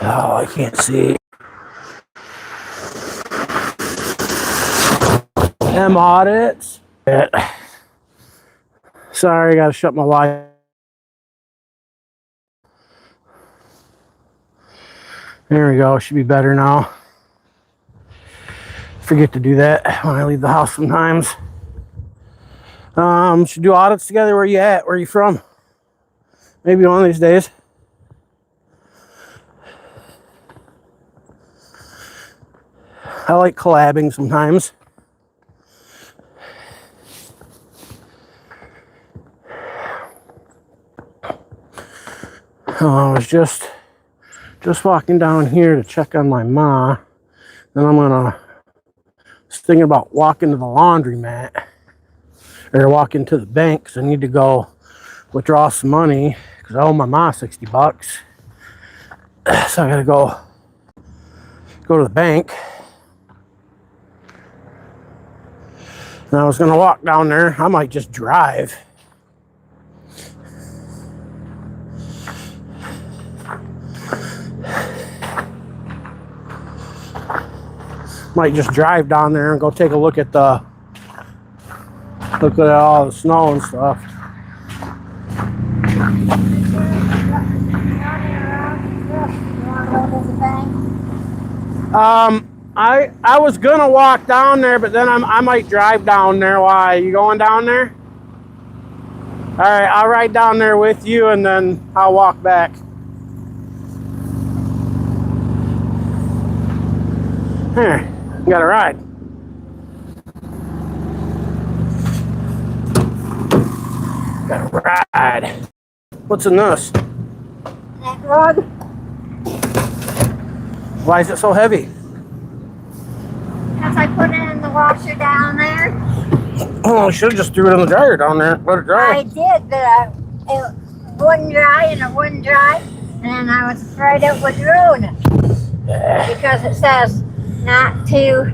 Oh, I can't see. Audits. Sorry, I gotta shut my light. There we go. Should be better now. Forget to do that when I leave the house sometimes. Should do audits together. Where you at? Where you from? Maybe one of these days. I like collabing sometimes. I was just walking down here to check on my ma. Then I'm gonna thinking about walking to the laundromat or walking to the bank because I need to go withdraw some money because I owe my ma 60 bucks. So I gotta go to the bank. And I was gonna walk down there. I might just drive. Might just drive down there and go take a look at all the snow and stuff. I was gonna walk down there, but then I might drive down there. Why? You going down there? All right, I'll ride down there with you, and then I'll walk back. Here, you got a ride. Got a ride. What's in this? That rug. Why is it so heavy? Because I put it in the washer down there. Oh, I should have just threw it in the dryer down there. Let it dry. I did, but it wouldn't dry and it wouldn't dry. And I was afraid it would ruin it. Because it says not to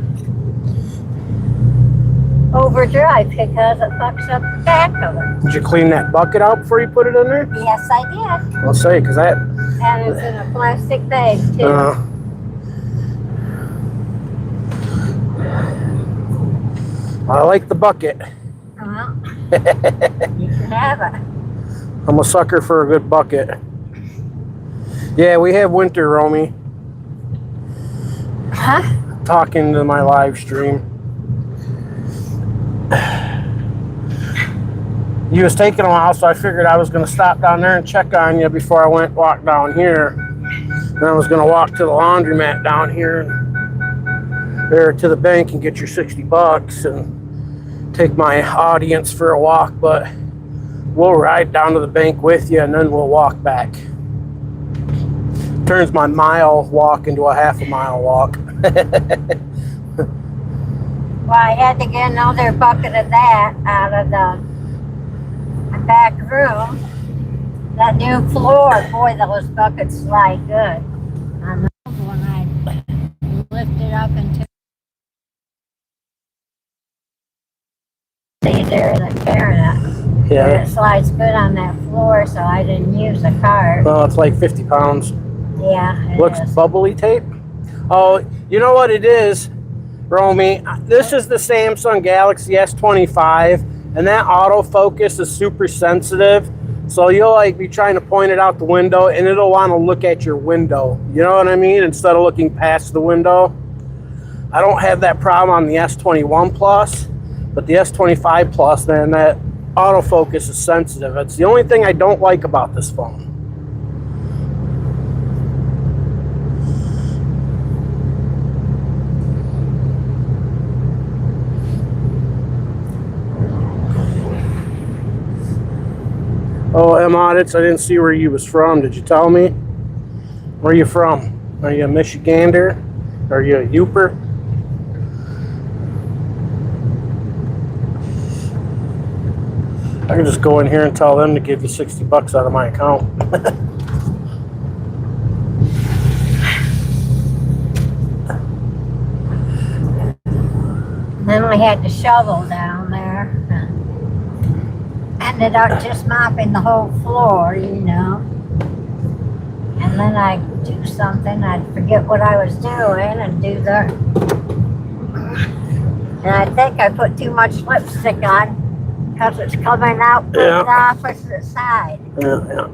overdrive because it fucks up the back of it. Did you clean that bucket out before you put it in there? Yes, I did. I'll say, because that... And it's in a plastic bag, too. I like the bucket. Well, you can have it. I'm a sucker for a good bucket. Yeah, we have winter, Romy. Huh? Talking to my live stream. You was taking a while, so I figured I was going to stop down there and check on you before I walk down here. Then I was going to walk to the laundromat down here or to the bank and get your 60 bucks and take my audience for a walk, but we'll ride down to the bank with you and then we'll walk back. Turns my mile walk into a half a mile walk. Well, I had to get another bucket of that out of the back room. That new floor, boy, those buckets slide good. On the when I lift it up and there and carrying it. Yeah. And it slides good on that floor, so I didn't use the cart. Oh, it's like 50 pounds. Yeah, it Looks is. bubbly tape. Oh, you know what it is, Romy? This is the Samsung Galaxy S25, and that autofocus is super sensitive. So you'll like be trying to point it out the window, and it'll want to look at your window. You know what I mean? Instead of looking past the window. I don't have that problem on the S21 Plus, but the S25 Plus, man, that autofocus is sensitive. It's the only thing I don't like about this phone. Oh, Audits, I didn't see where you was from. Did you tell me? Where are you from? Are you a Michigander? Are you a Youper? I can just go in here and tell them to give you 60 bucks out of my account. Then we had to shovel down there. Ended up just mopping the whole floor, you know. And then I'd do something, I'd forget what I was doing and do the. And I think I put too much lipstick on because it's coming out from the opposite side. Yeah.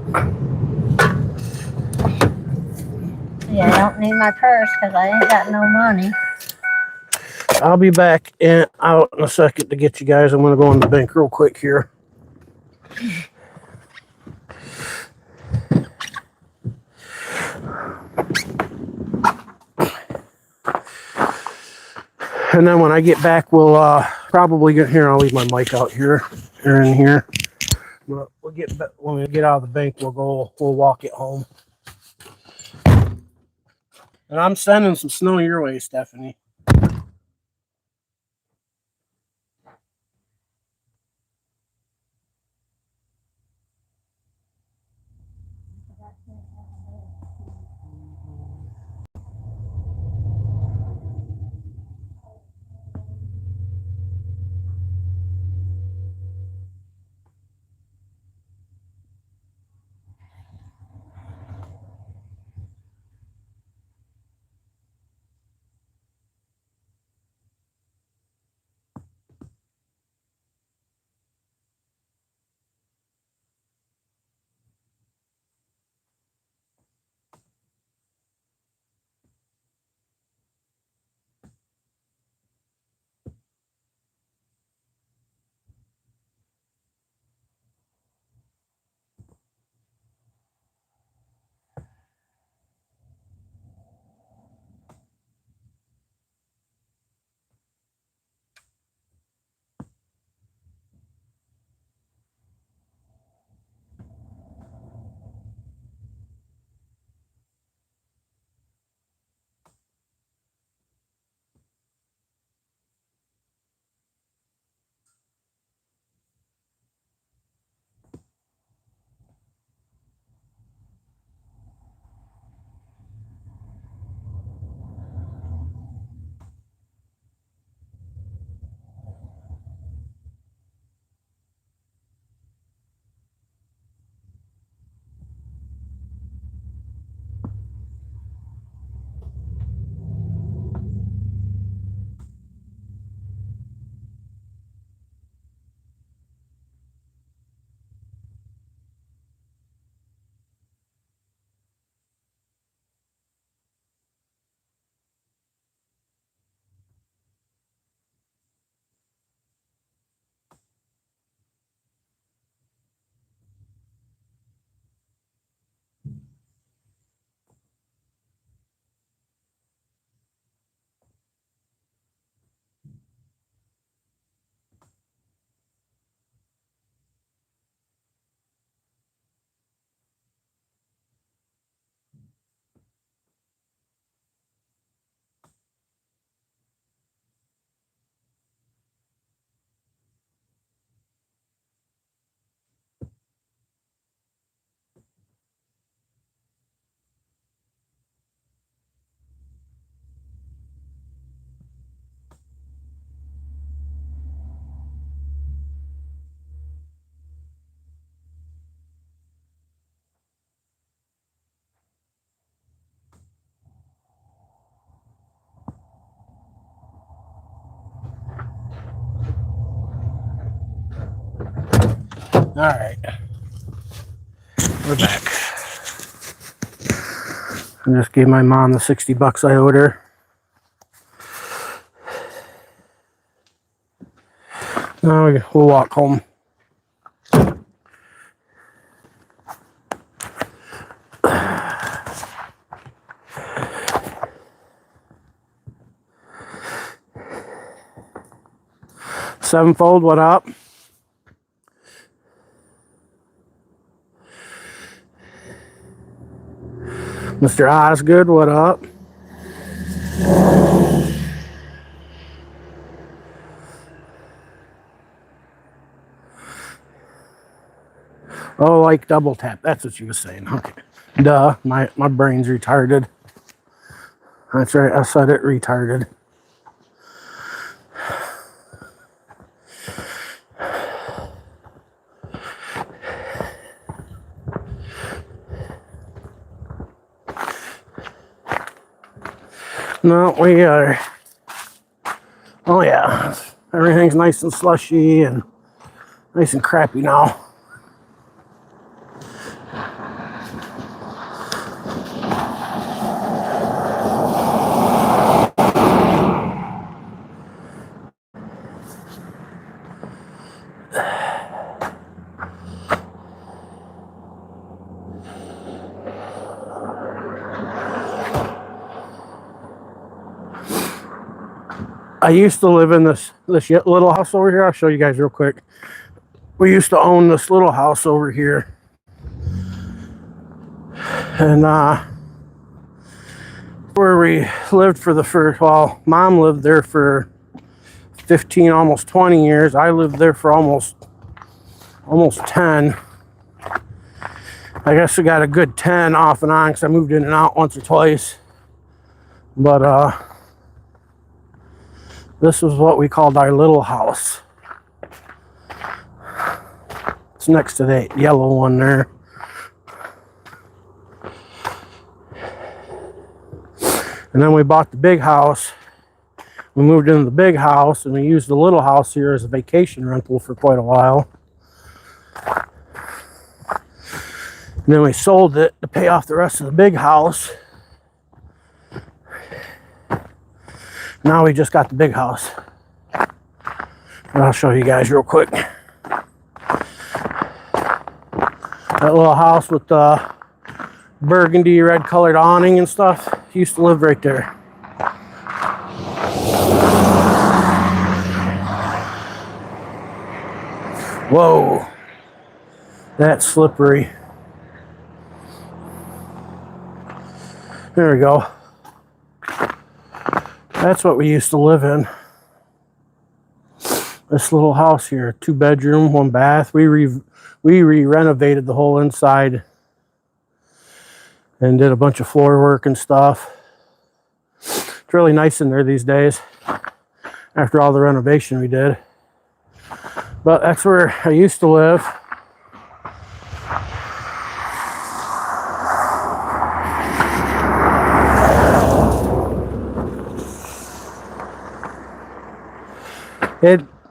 Yeah, I don't need my purse because I ain't got no money. I'll be back out in a second to get you guys. I'm going to go in the bank real quick here. And then when I get back, we'll probably get here. I'll leave my mic out here or in here. But we'll get when we get out of the bank. We'll walk it home. And I'm sending some snow your way, Stephanie. All right, we're back. I just gave my mom the $60 I owed her. Now we'll walk home. Sevenfold, what up? Mr. Osgood, what up? Oh, like double tap. That's what you was saying. Okay. Duh, my brain's retarded. That's right, I said it retarded. No, we are. Oh yeah, everything's nice and slushy and nice and crappy now. I used to live in this little house over here. I'll show you guys real quick. We used to own this little house over here. And where we lived for the first, well, Mom lived there for 15, almost 20 years. I lived there for almost 10. I guess we got a good 10 off and on because I moved in and out once or twice. But this was what we called our little house. It's next to that yellow one there. And then we bought the big house. We moved into the big house and we used the little house here as a vacation rental for quite a while. And then we sold it to pay off the rest of the big house. Now we just got the big house. And I'll show you guys real quick. That little house with the burgundy red colored awning and stuff used to live right there. Whoa, that's slippery. There we go. That's what we used to live in. This little house here, 2 bedroom, 1 bath. We re-renovated the whole inside and did a bunch of floor work and stuff. It's really nice in there these days after all the renovation we did. But that's where I used to live.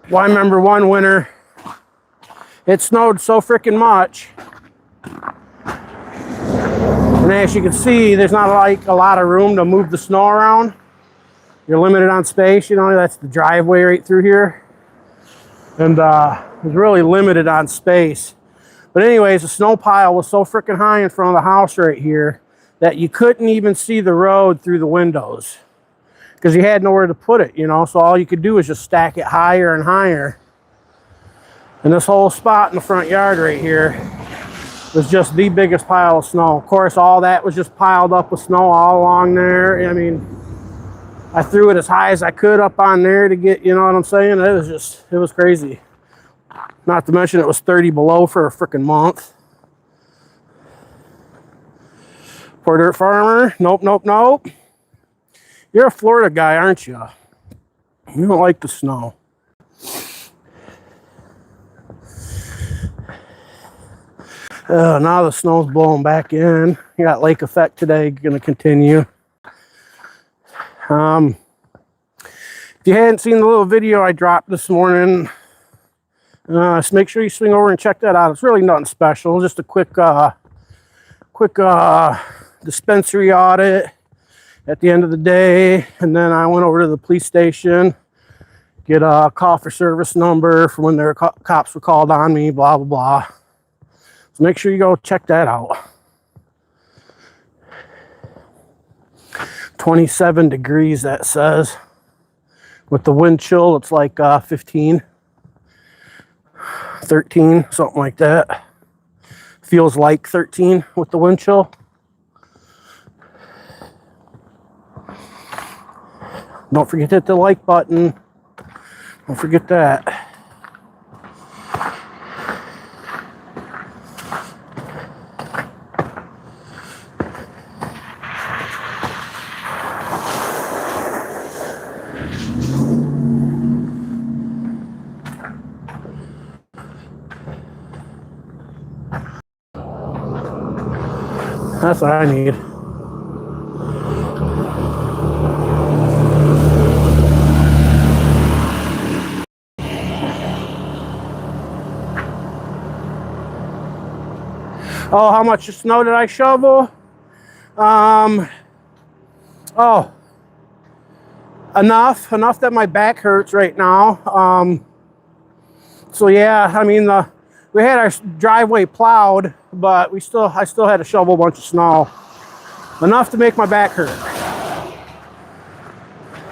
Well, I remember one winter, it snowed so freaking much. And as you can see, there's not like a lot of room to move the snow around. You're limited on space, you know, that's the driveway right through here. And it was really limited on space. But anyways, the snow pile was so freaking high in front of the house right here that you couldn't even see the road through the windows because you had nowhere to put it, you know. So all you could do is just stack it higher and higher. And this whole spot in the front yard right here was just the biggest pile of snow. Of course, all that was just piled up with snow all along there. I mean, I threw it as high as I could up on there to get, you know what I'm saying? It was crazy. Not to mention it was 30 below for a freaking month. Poor dirt farmer. Nope, nope, nope. You're a Florida guy, aren't you? You don't like the snow. Now the snow's blowing back in. You got lake effect today, gonna continue. If you hadn't seen the little video I dropped this morning, so make sure you swing over and check that out. It's really nothing special, just a quick dispensary audit at the end of the day. And then I went over to the police station, get a call for service number for when their cops were called on me, blah, blah, blah. So make sure you go check that out. 27 degrees, that says. With the wind chill, it's like 15, 13, something like that. Feels like 13 with the wind chill. Don't forget to hit the like button. Don't forget that. That's what I need. Oh, how much snow did I shovel? Oh, enough that my back hurts right now. So yeah, I mean, we had our driveway plowed, but I still had to shovel a bunch of snow. Enough to make my back hurt.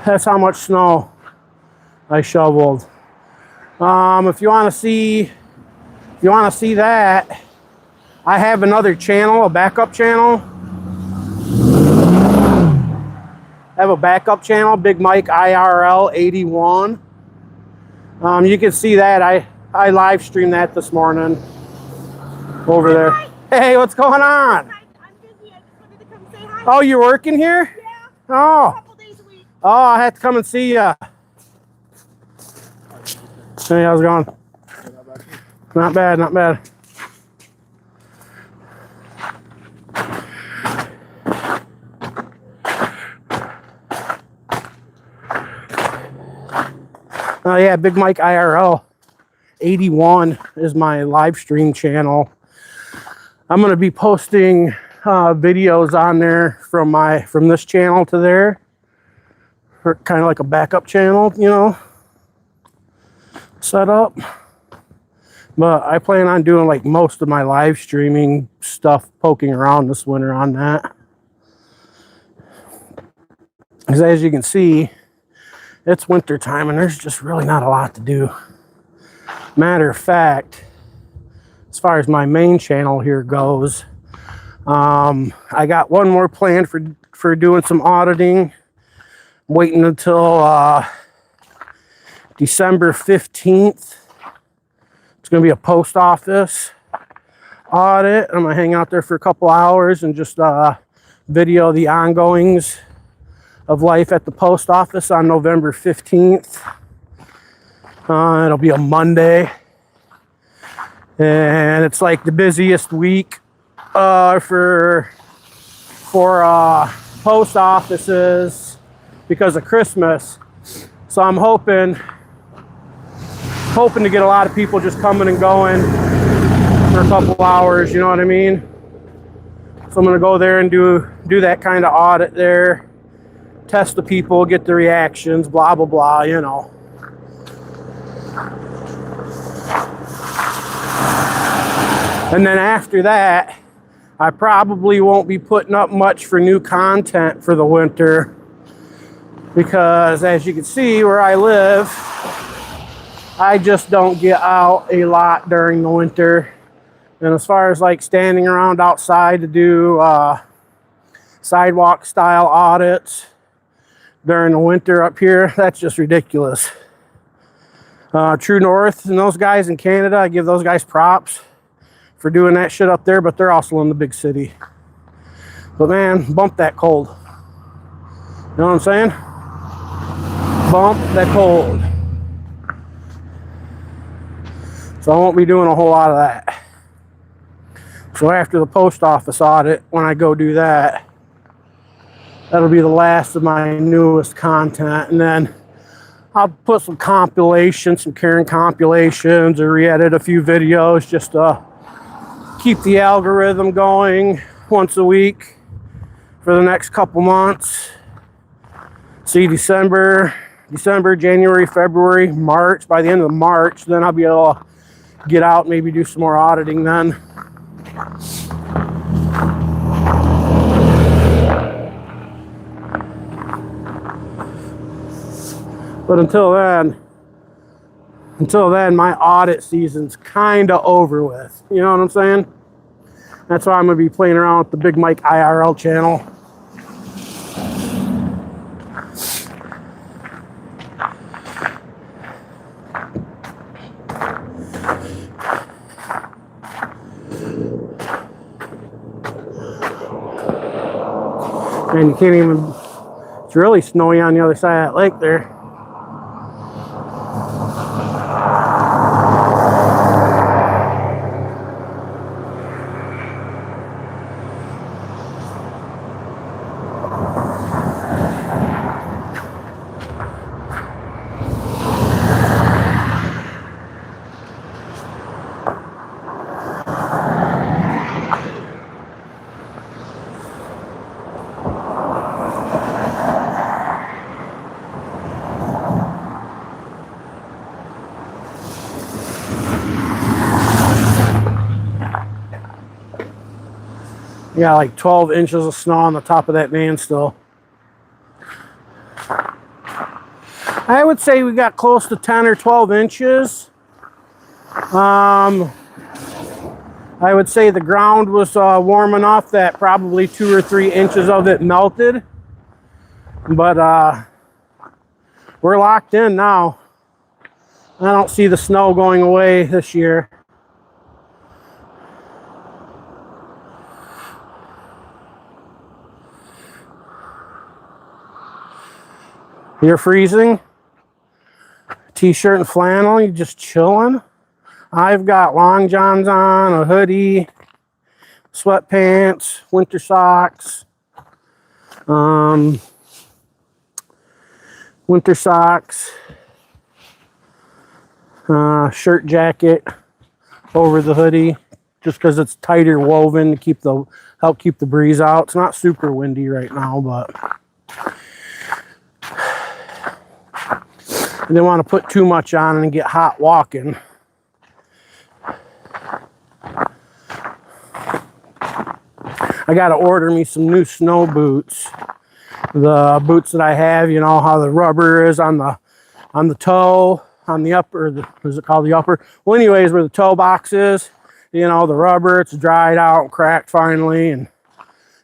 That's how much snow I shoveled. If you want to see that, I have another channel, a backup channel. I have a backup channel, BigMike IRL 81. You can see that. I live streamed that this morning over there. Hi. Hey, what's going on? I'm busy. I just wanted to come say hi. Oh, you're working here? Yeah. Oh. A couple days a week. Oh, I had to come and see you. Hey, how's it going? Not bad, not bad. Oh yeah, BigMike IRL 81 is my live stream channel. I'm gonna be posting videos on there from this channel to there, kind of like a backup channel, you know, setup. But I plan on doing like most of my live streaming stuff, poking around this winter on that. Because as you can see, it's winter time and there's just really not a lot to do. Matter of fact, as far as my main channel here goes, I got one more planned for doing some auditing. Waiting until December 15th. It's going to be a post office audit. I'm going to hang out there for a couple hours and just video the ongoings of life at the post office on November 15th. It'll be a Monday. And it's like the busiest week for post offices because of Christmas. So I'm hoping to get a lot of people just coming and going for a couple hours, you know what I mean? So I'm gonna go there and do that kind of audit there. Test the people, get the reactions, blah, blah, blah, you know. And then after that, I probably won't be putting up much for new content for the winter because as you can see where I live, I just don't get out a lot during the winter. And as far as like standing around outside to do sidewalk style audits during the winter up here, that's just ridiculous. True North and those guys in Canada, I give those guys props for doing that shit up there, but they're also in the big city. But man, bump that cold. You know what I'm saying? Bump that cold. So I won't be doing a whole lot of that. So after the post office audit, when I go do that, that'll be the last of my newest content. And then I'll put some compilations, some Karen compilations, or re-edit a few videos just to keep the algorithm going once a week for the next couple months. See, December, January, February, March. By the end of March, then I'll be able to get out, maybe do some more auditing then. But until then, my audit season's kind of over with. You know what I'm saying? That's why I'm going to be playing around with the BigMike IRL channel. And you can't even, it's really snowy on the other side of that lake there. We got like 12 inches of snow on the top of that van still. I would say we got close to 10 or 12 inches. I would say the ground was warm enough that probably 2 or 3 inches of it melted. But we're locked in now. I don't see the snow going away this year. You're freezing? T-shirt and flannel, you just chilling? I've got long johns on, a hoodie, sweatpants, winter socks, shirt jacket over the hoodie, just because it's tighter woven to help keep the breeze out. It's not super windy right now, but I didn't want to put too much on and get hot walking. I got to order me some new snow boots. The boots that I have, you know how the rubber is on the toe, on the upper, is it called the upper? Well, anyways, where the toe box is, you know, the rubber, it's dried out and cracked finally, and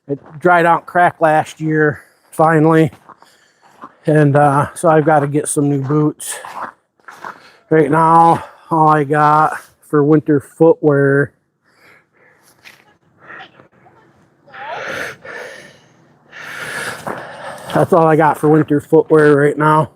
it dried out and cracked last year finally. And so I've got to get some new boots. Right now, all I got for winter footwear, that's all I got for winter footwear right now.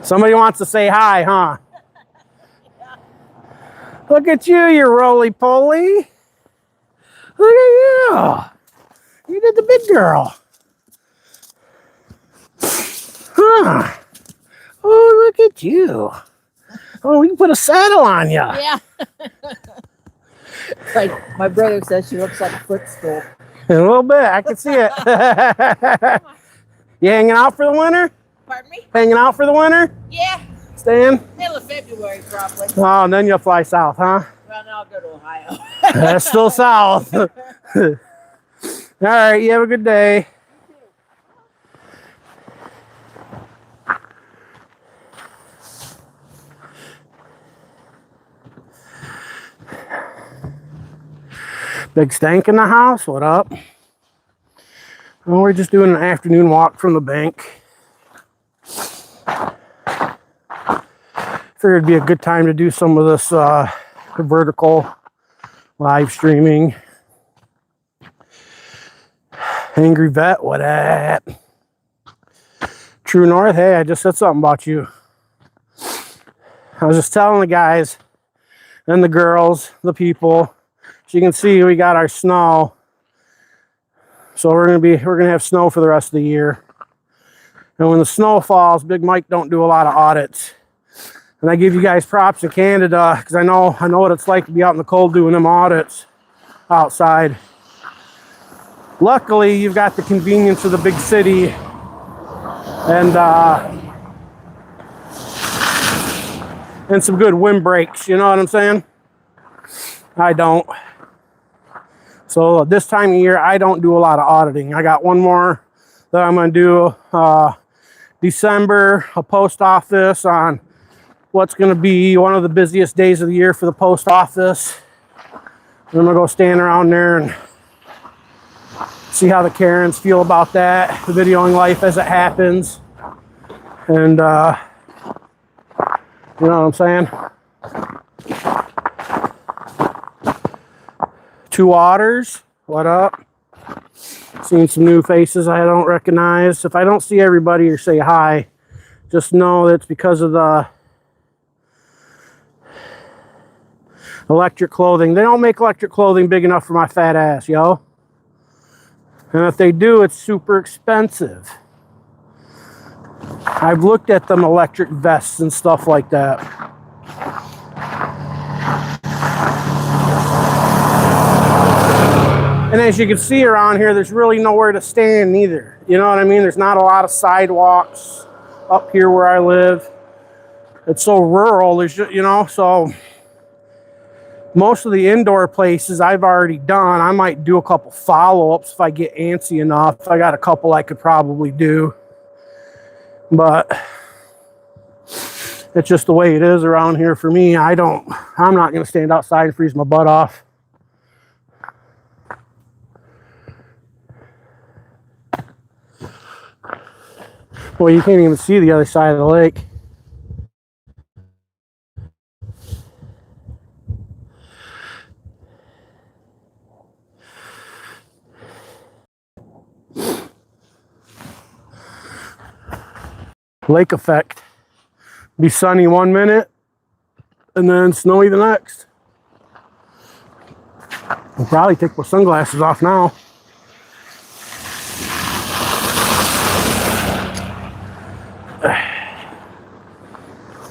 Somebody wants to say hi, huh? Look at you, you roly-poly. Look at you. You did the big girl. Huh. Oh, look at you. Oh, we can put a saddle on you. Yeah. Like my brother says, she looks like a footstool. A little bit, I can see it. You hanging out for the winter? Pardon me? Hanging out for the winter? Yeah. Staying? Middle of February, probably. Oh, and then you'll fly south, huh? Well, now I'll go to Ohio. That's still south. All right, you have a good day. Big Stank in the house. What up? Well, we're just doing an afternoon walk from the bank. Figured it'd be a good time to do some of this vertical live streaming. Angry Vet, what at? True North, hey, I just said something about you. I was just telling the guys and the girls, the people. As you can see, we got our snow. So we're gonna have snow for the rest of the year. And when the snow falls, Big Mike don't do a lot of audits. And I give you guys props in Canada because I know what it's like to be out in the cold doing them audits outside. Luckily, you've got the convenience of the big city and some good wind breaks, you know what I'm saying? I don't. So this time of year, I don't do a lot of auditing. I got one more that I'm going to do December, a post office on what's going to be one of the busiest days of the year for the post office. I'm going to go stand around there and see how the Karens feel about that, the videoing life as it happens. And, you know what I'm saying? Two Otters, what up? Seen some new faces I don't recognize. If I don't see everybody or say hi, just know it's because of the electric clothing. They don't make electric clothing big enough for my fat ass, yo. And if they do, it's super expensive. I've looked at them electric vests and stuff like that. And as you can see around here, there's really nowhere to stand either. You know what I mean? There's not a lot of sidewalks up here where I live. It's so rural, there's just, you know, so most of the indoor places I've already done. I might do a couple follow-ups if I get antsy enough. I got a couple I could probably do. But it's just the way it is around here for me. I'm not going to stand outside and freeze my butt off. Well, you can't even see the other side of the lake. Lake effect. Be sunny 1 minute and then snowy the next. I'll probably take my sunglasses off now.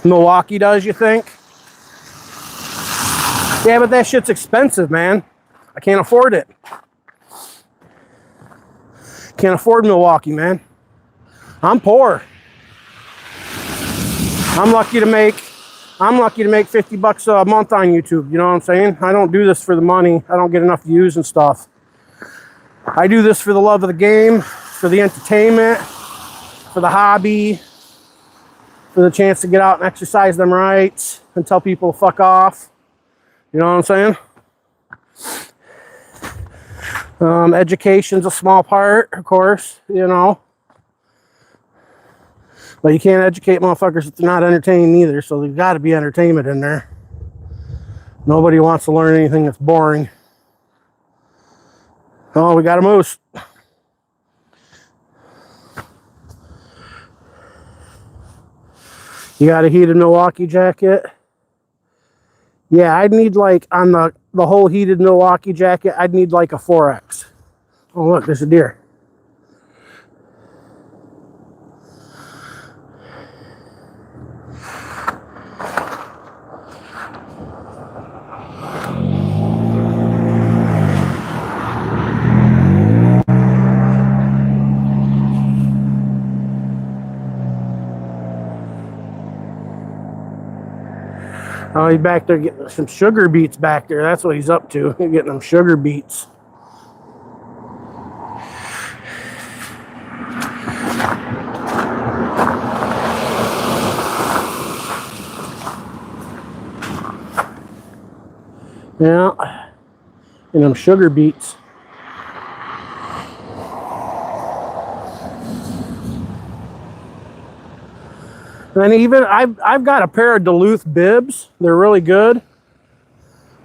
Milwaukee does, you think? Yeah, but that shit's expensive, man. I can't afford it. Can't afford Milwaukee, man. I'm poor. I'm lucky to make $50 a month on YouTube. You know what I'm saying? I don't do this for the money. I don't get enough views and stuff. I do this for the love of the game, for the entertainment, for the hobby, for the chance to get out and exercise them rights and tell people to fuck off. You know what I'm saying? Education's a small part, of course, you know. But you can't educate motherfuckers if they're not entertained either, so there's got to be entertainment in there. Nobody wants to learn anything that's boring. Oh, we got a moose. You got a heated Milwaukee jacket? Yeah, I'd need like, on the whole heated Milwaukee jacket, I'd need like a 4X. Oh, look, there's a deer. Oh, he's back there getting some sugar beets back there. That's what he's up to. He's getting them sugar beets. Yeah, and them sugar beets. And even I've got a pair of Duluth bibs. They're really good.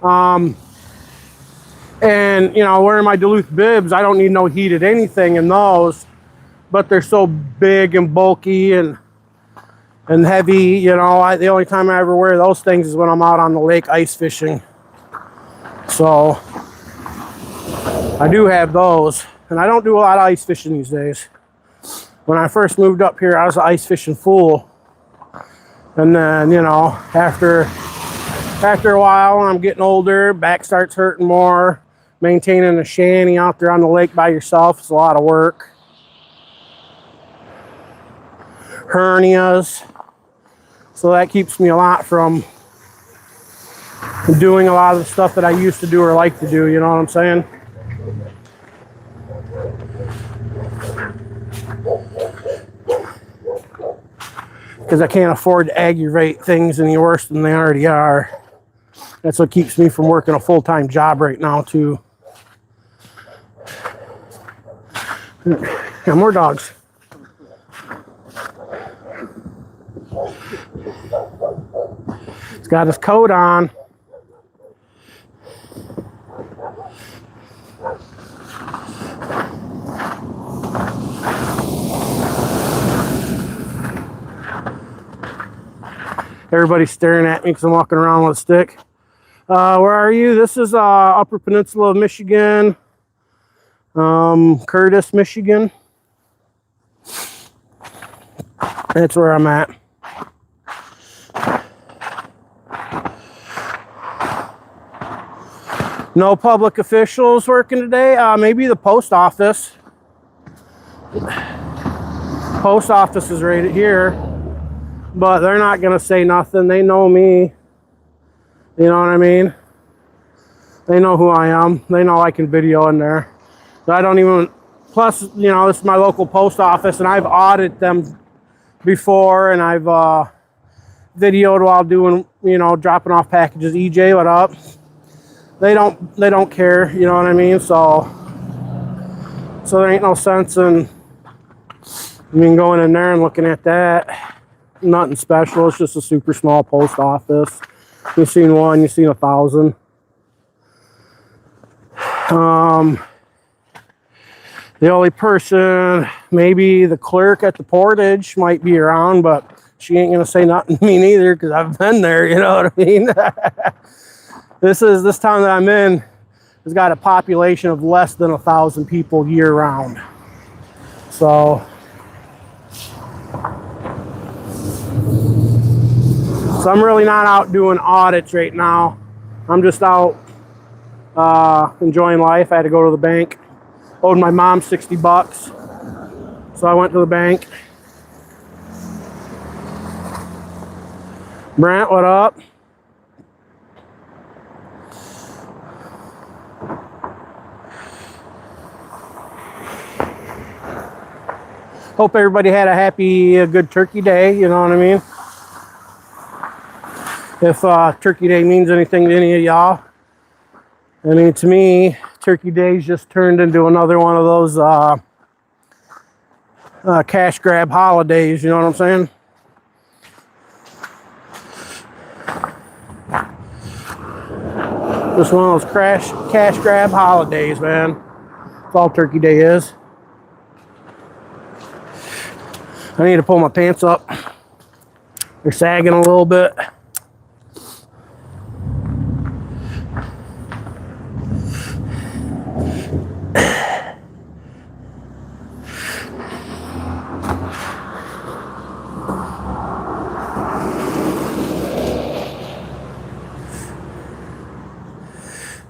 And you know, wearing my Duluth bibs, I don't need no heated anything in those, but they're so big and bulky and heavy. You know, the only time I ever wear those things is when I'm out on the lake ice fishing. So I do have those, and I don't do a lot of ice fishing these days. When I first moved up here, I was an ice fishing fool. And then, you know, after a while, when I'm getting older, back starts hurting more. Maintaining a shanty out there on the lake by yourself is a lot of work. Hernias. So that keeps me a lot from doing a lot of the stuff that I used to do or like to do, you know what I'm saying? Because I can't afford to aggravate things any worse than they already are. That's what keeps me from working a full-time job right now, too. Yeah, more dogs. He's got his coat on. Everybody's staring at me because I'm walking around with a stick. Where are you? This is Upper Peninsula of Michigan. Curtis, Michigan. That's where I'm at. No public officials working today. Maybe the post office. Post office is right here, but they're not gonna say nothing. They know me. You know what I mean? They know who I am. They know I can video in there. So I don't even. Plus, you know, this is my local post office, and I've audited them before, and I've videoed while doing, you know, dropping off packages. EJ, what up? They don't care, you know what I mean? So there ain't no sense in going in there and looking at that. Nothing special. It's just a super small post office. You've seen one, you've seen 1,000. The only person, maybe the clerk at the portage might be around, but she ain't gonna say nothing to me neither because I've been there, you know what I mean? This town that I'm in has got a population of less than 1,000 people year round. So I'm really not out doing audits right now. I'm just out enjoying life. I had to go to the bank. Owed my mom 60 bucks. So I went to the bank. Brent, what up? Hope everybody had a happy, good Turkey Day, you know what I mean? If Turkey Day means anything to any of y'all. I mean, to me, Turkey Day's just turned into another one of those cash grab holidays, you know what I'm saying? Just one of those cash grab holidays, man. That's all Turkey Day is. I need to pull my pants up. They're sagging a little bit.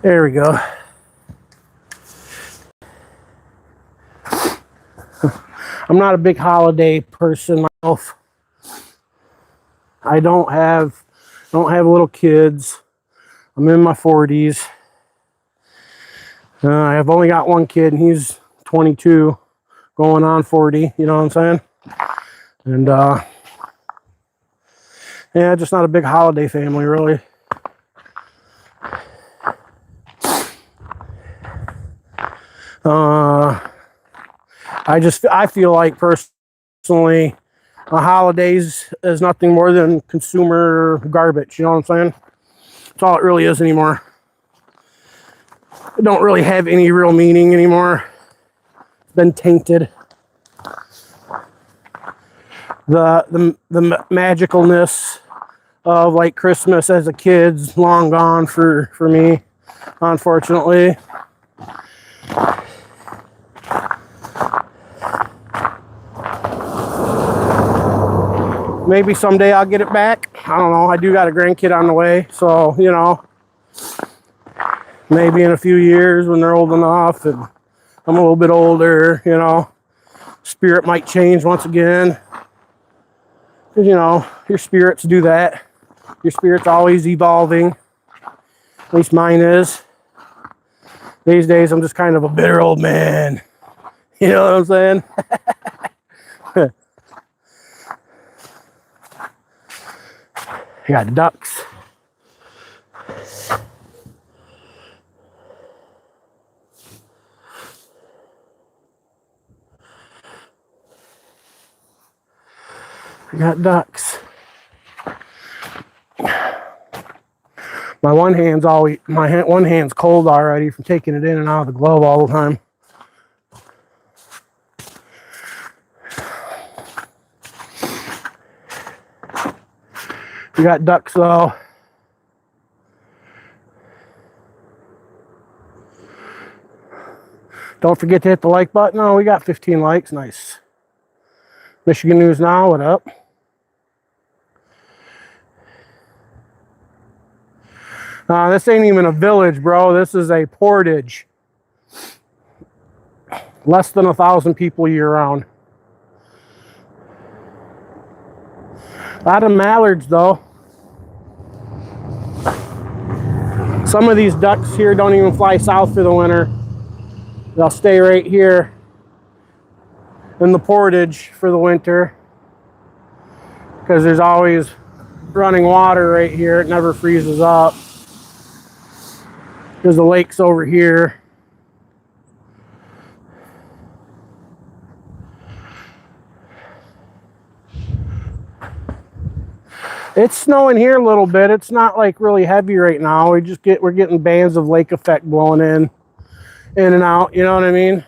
There we go. I'm not a big holiday person myself. I don't have little kids. I'm in my 40s. I've only got one kid, and he's 22, going on 40. You know what I'm saying? And yeah, just not a big holiday family, really. I feel like personally, holidays is nothing more than consumer garbage. You know what I'm saying? That's all it really is anymore. It don't really have any real meaning anymore. It's been tainted. The magicalness of like Christmas as a kid's long gone for me, unfortunately. Maybe someday I'll get it back. I don't know. I do got a grandkid on the way, so you know, maybe in a few years when they're old enough and I'm a little bit older, you know, spirit might change once again. Because, you know, your spirits do that. Your spirit's always evolving. At least mine is. These days, I'm just kind of a bitter old man. You know what I'm saying? I got ducks. I got ducks. My one hand's cold already from taking it in and out of the glove all the time. We got ducks though. Don't forget to hit the like button. Oh, we got 15 likes. Nice. Michigan News Now, what up? This ain't even a village, bro. This is a portage. Less than 1,000 people year-round. A lot of mallards, though. Some of these ducks here don't even fly south for the winter. They'll stay right here in the portage for the winter because there's always running water right here. It never freezes up. There's the lakes over here. It's snowing here a little bit. It's not like really heavy right now. We're getting bands of lake effect blowing in and out. You know what I mean?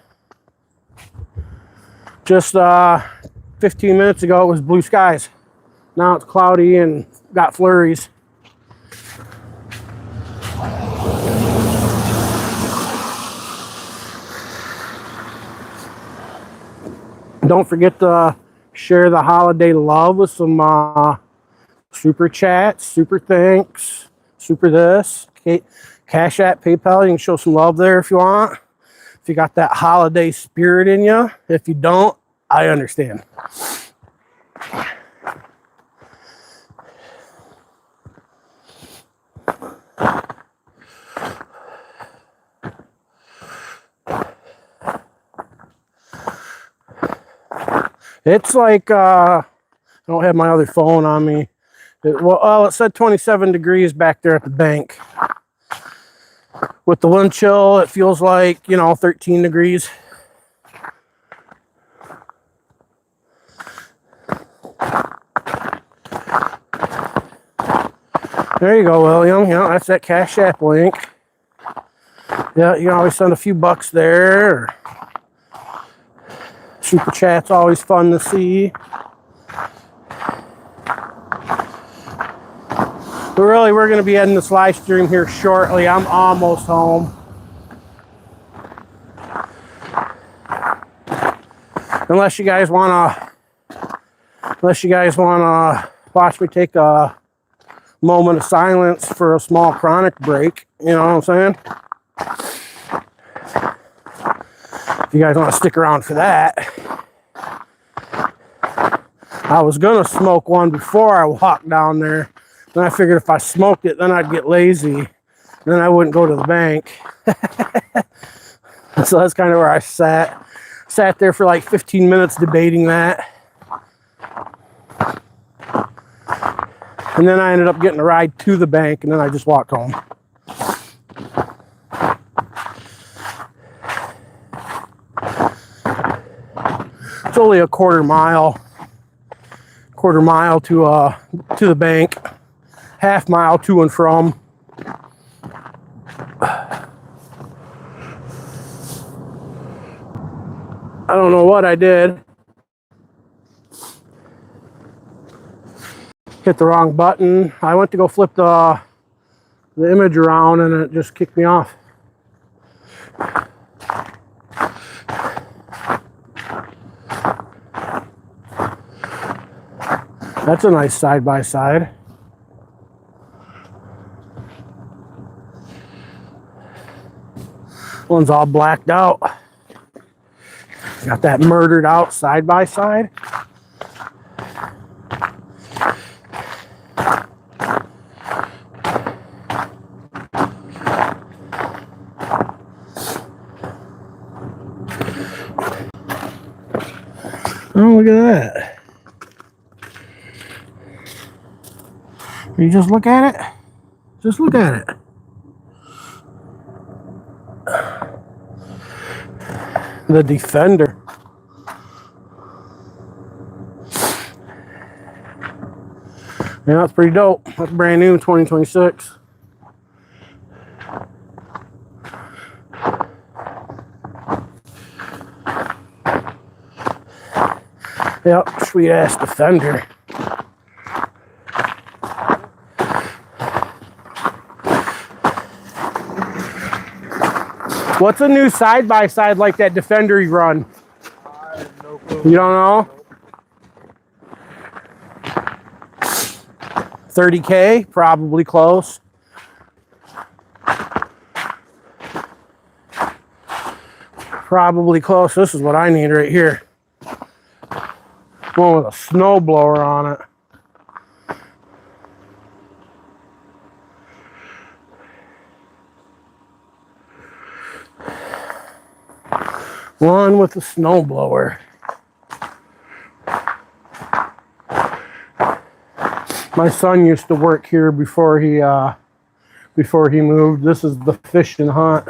Just 15 minutes ago, it was blue skies. Now it's cloudy and got flurries. Don't forget to share the holiday love with some super chats, super thanks, super this, Cash App, PayPal. You can show some love there if you want. If you got that holiday spirit in you. If you don't, I understand. It's like, I don't have my other phone on me. Well, it said 27 degrees back there at the bank. With the wind chill, it feels like, 13 degrees. There you go, William. That's that Cash App link. Yeah, you can always send a few bucks there. Super chat's always fun to see. But really, we're going to be ending this live stream here shortly. I'm almost home. Unless you guys want to watch me take a moment of silence for a small chronic break. You know what I'm saying? If you guys want to stick around for that. I was going to smoke one before I walked down there. Then I figured if I smoked it, then I'd get lazy. Then I wouldn't go to the bank. So that's kind of where I sat. Sat there for like 15 minutes debating that. And then I ended up getting a ride to the bank, and then I just walked home. It's only a quarter mile to the bank. Half mile to and from. I don't know what I did. Hit the wrong button. I went to go flip the image around and it just kicked me off. That's a nice side-by-side. One's all blacked out. Got that murdered out side-by-side. Oh, look at that. You just look at it. Just look at it. The Defender. Yeah, that's pretty dope. That's brand new in 2026. Yep, sweet ass Defender. What's a new side-by-side like that Defender you run? I have no clue. You don't know? 30K, probably close. Probably close. This is what I need right here. One with a snow blower on it. One with a snow blower. My son used to work here before he moved. This is the fish and hunt.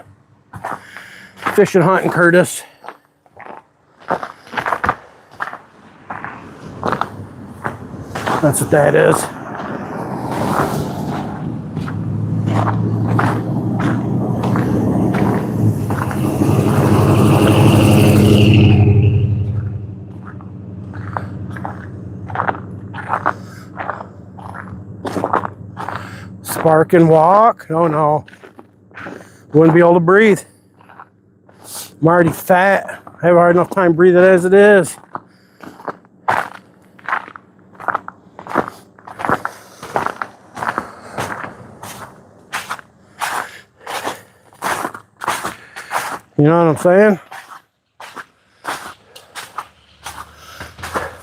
Fish and hunt in Curtis. That's what that is. Spark and walk. Oh no. Wouldn't be able to breathe. I'm already fat. I have a hard enough time breathing as it is. You know what I'm saying?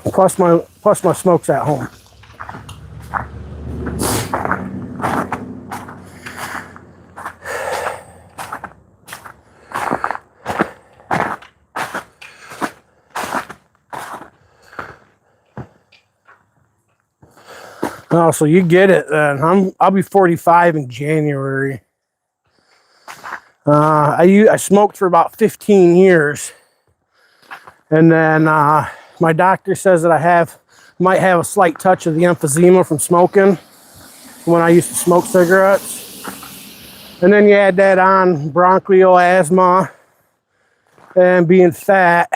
Plus my smoke's at home. Oh, so you get it then. I'll be 45 in January. I smoked for about 15 years, and then my doctor says that I might have a slight touch of the emphysema from smoking when I used to smoke cigarettes. And then you add that on bronchial asthma and being fat.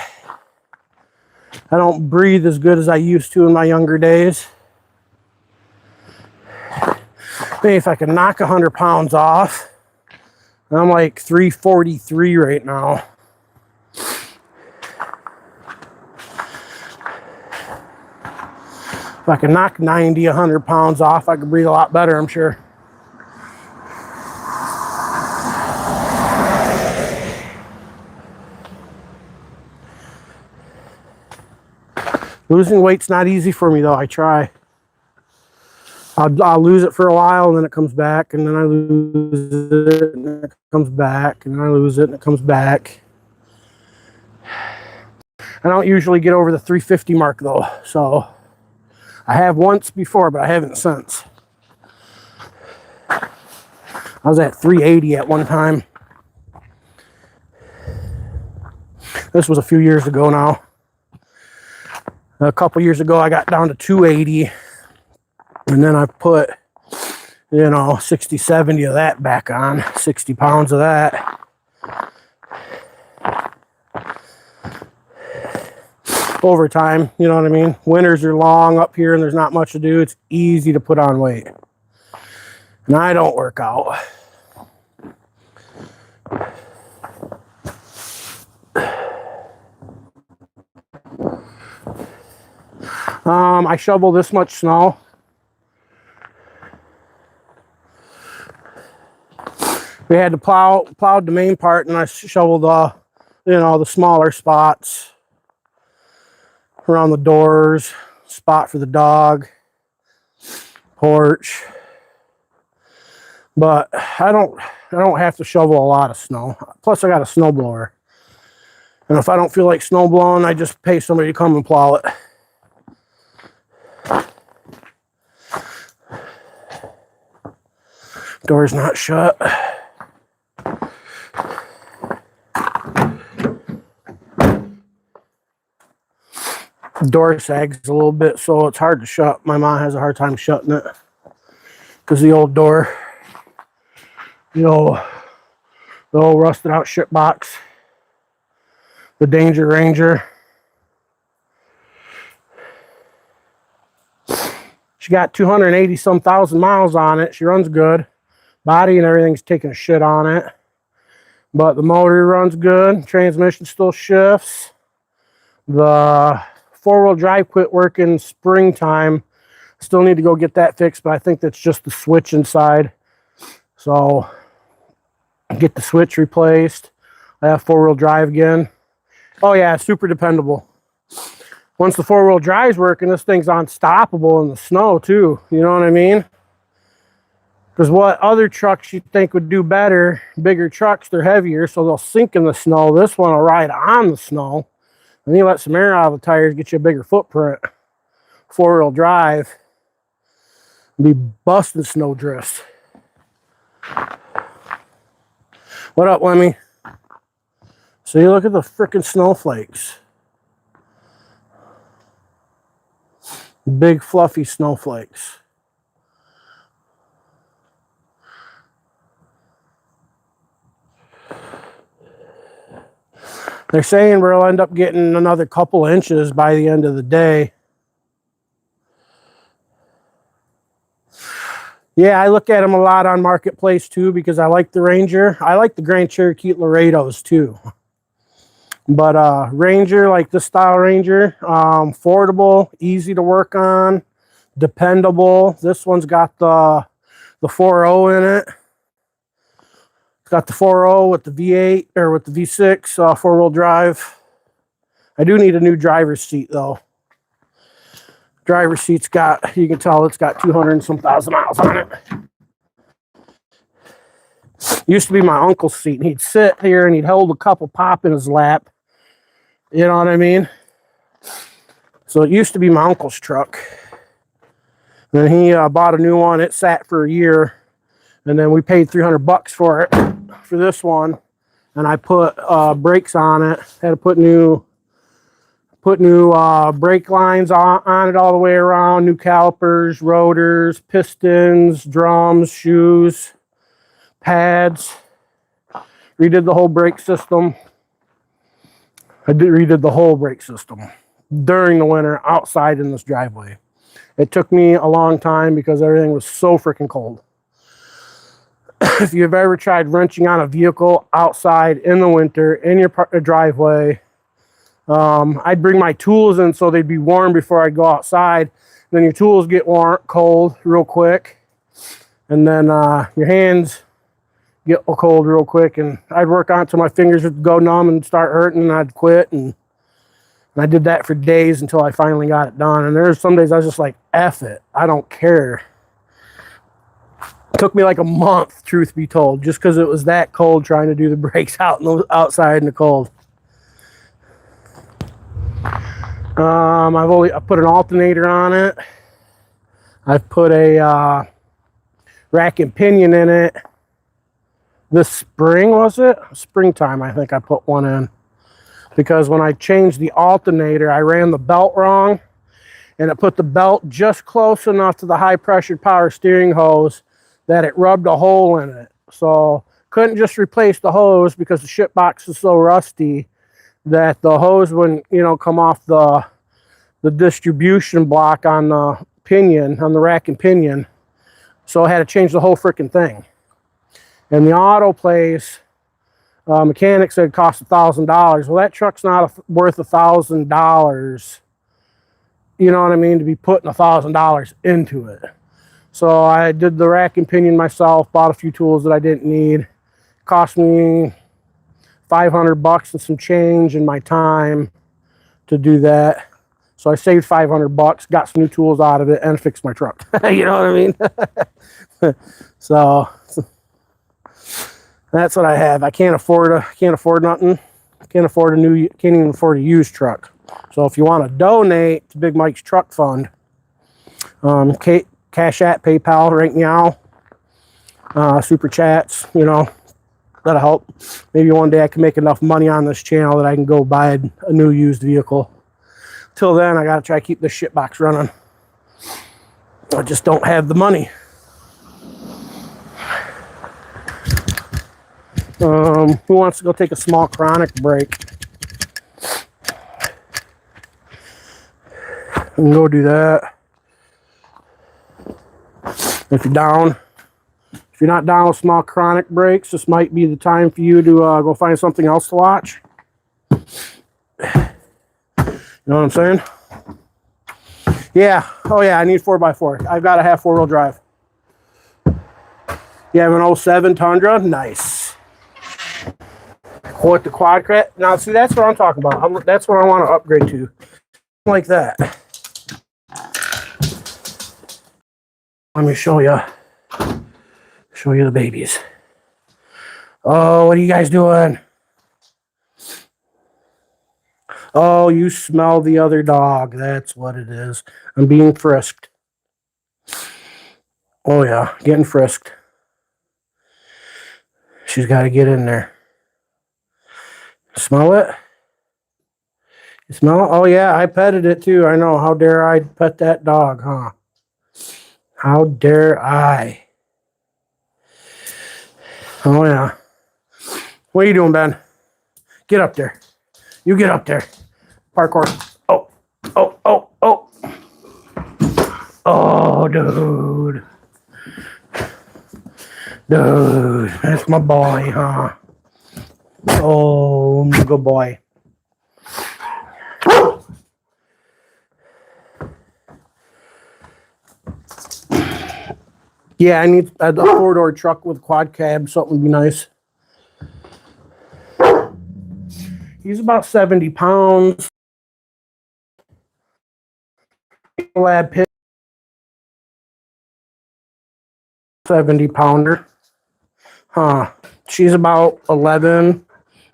I don't breathe as good as I used to in my younger days. Maybe if I could knock 100 pounds off. I'm like 343 right now. If I could knock 90, 100 pounds off, I could breathe a lot better, I'm sure. Losing weight's not easy for me though, I try. I'll lose it for a while and then it comes back, and then I lose it and then it comes back, and then I lose it and it comes back. I don't usually get over the 350 mark though, so I have once before, but I haven't since. I was at 380 at one time. This was a few years ago now. A couple years ago, I got down to 280. And then I put, 60, 70 of that back on, 60 pounds of that. Over time, you know what I mean? Winters are long up here and there's not much to do. It's easy to put on weight. And I don't work out. I shovel this much snow. We had to plowed the main part, and I shoveled the smaller spots around the doors, spot for the dog, porch. But I don't have to shovel a lot of snow. Plus I got a snow blower. And if I don't feel like snow blowing, I just pay somebody to come and plow it. Door's not shut. Door sags a little bit, so it's hard to shut. My mom has a hard time shutting it because the old door, the old rusted out shit box, the Danger Ranger. She got 280 some thousand miles on it. She runs good. Body and everything's taking a shit on it. But the motor runs good. Transmission still shifts. The four-wheel drive quit working springtime. Still need to go get that fixed, but I think that's just the switch inside. So get the switch replaced. I have four-wheel drive again. Oh yeah, super dependable. Once the four-wheel drive's working, this thing's unstoppable in the snow too. You know what I mean? Because what other trucks you think would do better, bigger trucks, they're heavier, so they'll sink in the snow. This one will ride on the snow. And you let some air out of the tires, get you a bigger footprint. Four-wheel drive, be busting snow drifts. What up, Lemmy? So you look at the freaking snowflakes. Big fluffy snowflakes. They're saying we'll end up getting another couple inches by the end of the day. Yeah, I look at them a lot on Marketplace too because I like the Ranger. I like the Grand Cherokee Laredos too. But Ranger, like this style Ranger, affordable, easy to work on, dependable. This one's got the 4.0 in it. It's got the 4.0 with the V8 or with the V6 four-wheel drive. I do need a new driver's seat though. Driver's seat's got, you can tell it's got 200 and some thousand miles on it. Used to be my uncle's seat, and he'd sit here and he'd hold a cup of pop in his lap. You know what I mean? So it used to be my uncle's truck. Then he bought a new one. It sat for a year, and then we paid $300 for it for this one. And I put brakes on it. Had to put new brake lines on it all the way around. New calipers, rotors, pistons, drums, shoes, pads. Redid the whole brake system. Redid the whole brake system during the winter outside in this driveway. It took me a long time because everything was so freaking cold. If you've ever tried wrenching on a vehicle outside in the winter in your driveway, I'd bring my tools in so they'd be warm before I go outside. Then your tools get cold real quick, and then your hands get cold real quick, and I'd work on it till my fingers would go numb and start hurting, and I'd quit. And I did that for days until I finally got it done. And there's some days I was just like, F it, I don't care. It took me like a month, truth be told, just because it was that cold trying to do the brakes outside in the cold. I put an alternator on it. I've put a rack and pinion in it. This spring, was it? Springtime, I think I put one in. Because when I changed the alternator, I ran the belt wrong. And it put the belt just close enough to the high pressure power steering hose that it rubbed a hole in it. So couldn't just replace the hose because the ship box is so rusty that the hose wouldn't, come off the distribution block on the pinion, on the rack and pinion. So I had to change the whole freaking thing. And the auto place, mechanic said it cost $1,000. Well, that truck's not worth $1,000. You know what I mean? To be putting $1,000 into it. So I did the rack and pinion myself, bought a few tools that I didn't need. Cost me $500 and some change in my time to do that. So I saved $500, got some new tools out of it, and fixed my truck. You know what I mean? So that's what I have. I can't afford nothing. Can't even afford a used truck. So if you want to donate to Big Mike's Truck Fund, Cash App, PayPal right now, Super Chats, that'll help. Maybe one day I can make enough money on this channel that I can go buy a new used vehicle. Till then, I got to try to keep this shit box running. I just don't have the money. Who wants to go take a small chronic break? We can go do that. If you're down, If you're not down with small chronic breaks, this might be the time for you to go find something else to watch. You know what I'm saying? Yeah. Oh, yeah, I need 4x4. I've got to have four-wheel drive. You have an 07 Tundra? Nice. With the quad credit. Now, see, that's what I'm talking about. That's what I want to upgrade to. Like that. Let me show you. Show you the babies. Oh, what are you guys doing? Oh, you smell the other dog. That's what it is. I'm being frisked. Oh, yeah, getting frisked. She's got to get in there. Smell it? You smell it? Oh, yeah, I petted it too. I know. How dare I pet that dog, huh? How dare I? Oh, yeah. What are you doing, Ben? Get up there. You get up there. Parkour. Oh, oh, oh, oh. Oh, dude. Dude, that's my boy, huh? Oh, good boy. Yeah, I need a four-door truck with quad cab. Something would be nice. He's about 70 pounds. Lab pit. 70 pounder. Huh. She's about 11,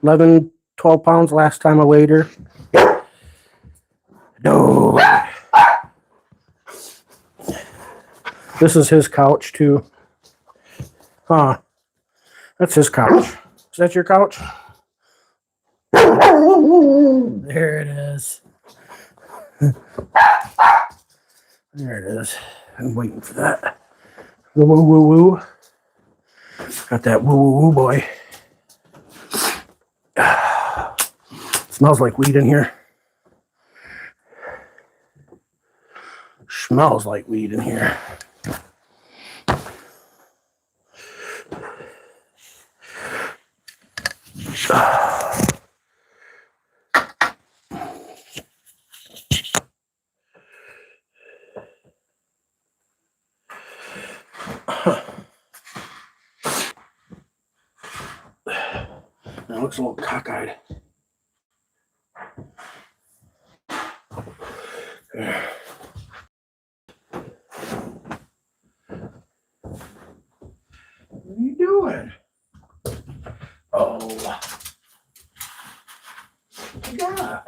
12 pounds last time I weighed her. No. This is his couch too. Huh. That's his couch. Is that your couch? There it is. There it is. I'm waiting for that. The woo woo woo. Got that woo woo woo boy. Smells like weed in here. Smells like weed in here. That looks a little cockeyed. Yeah. What are you doing? Oh. What you got?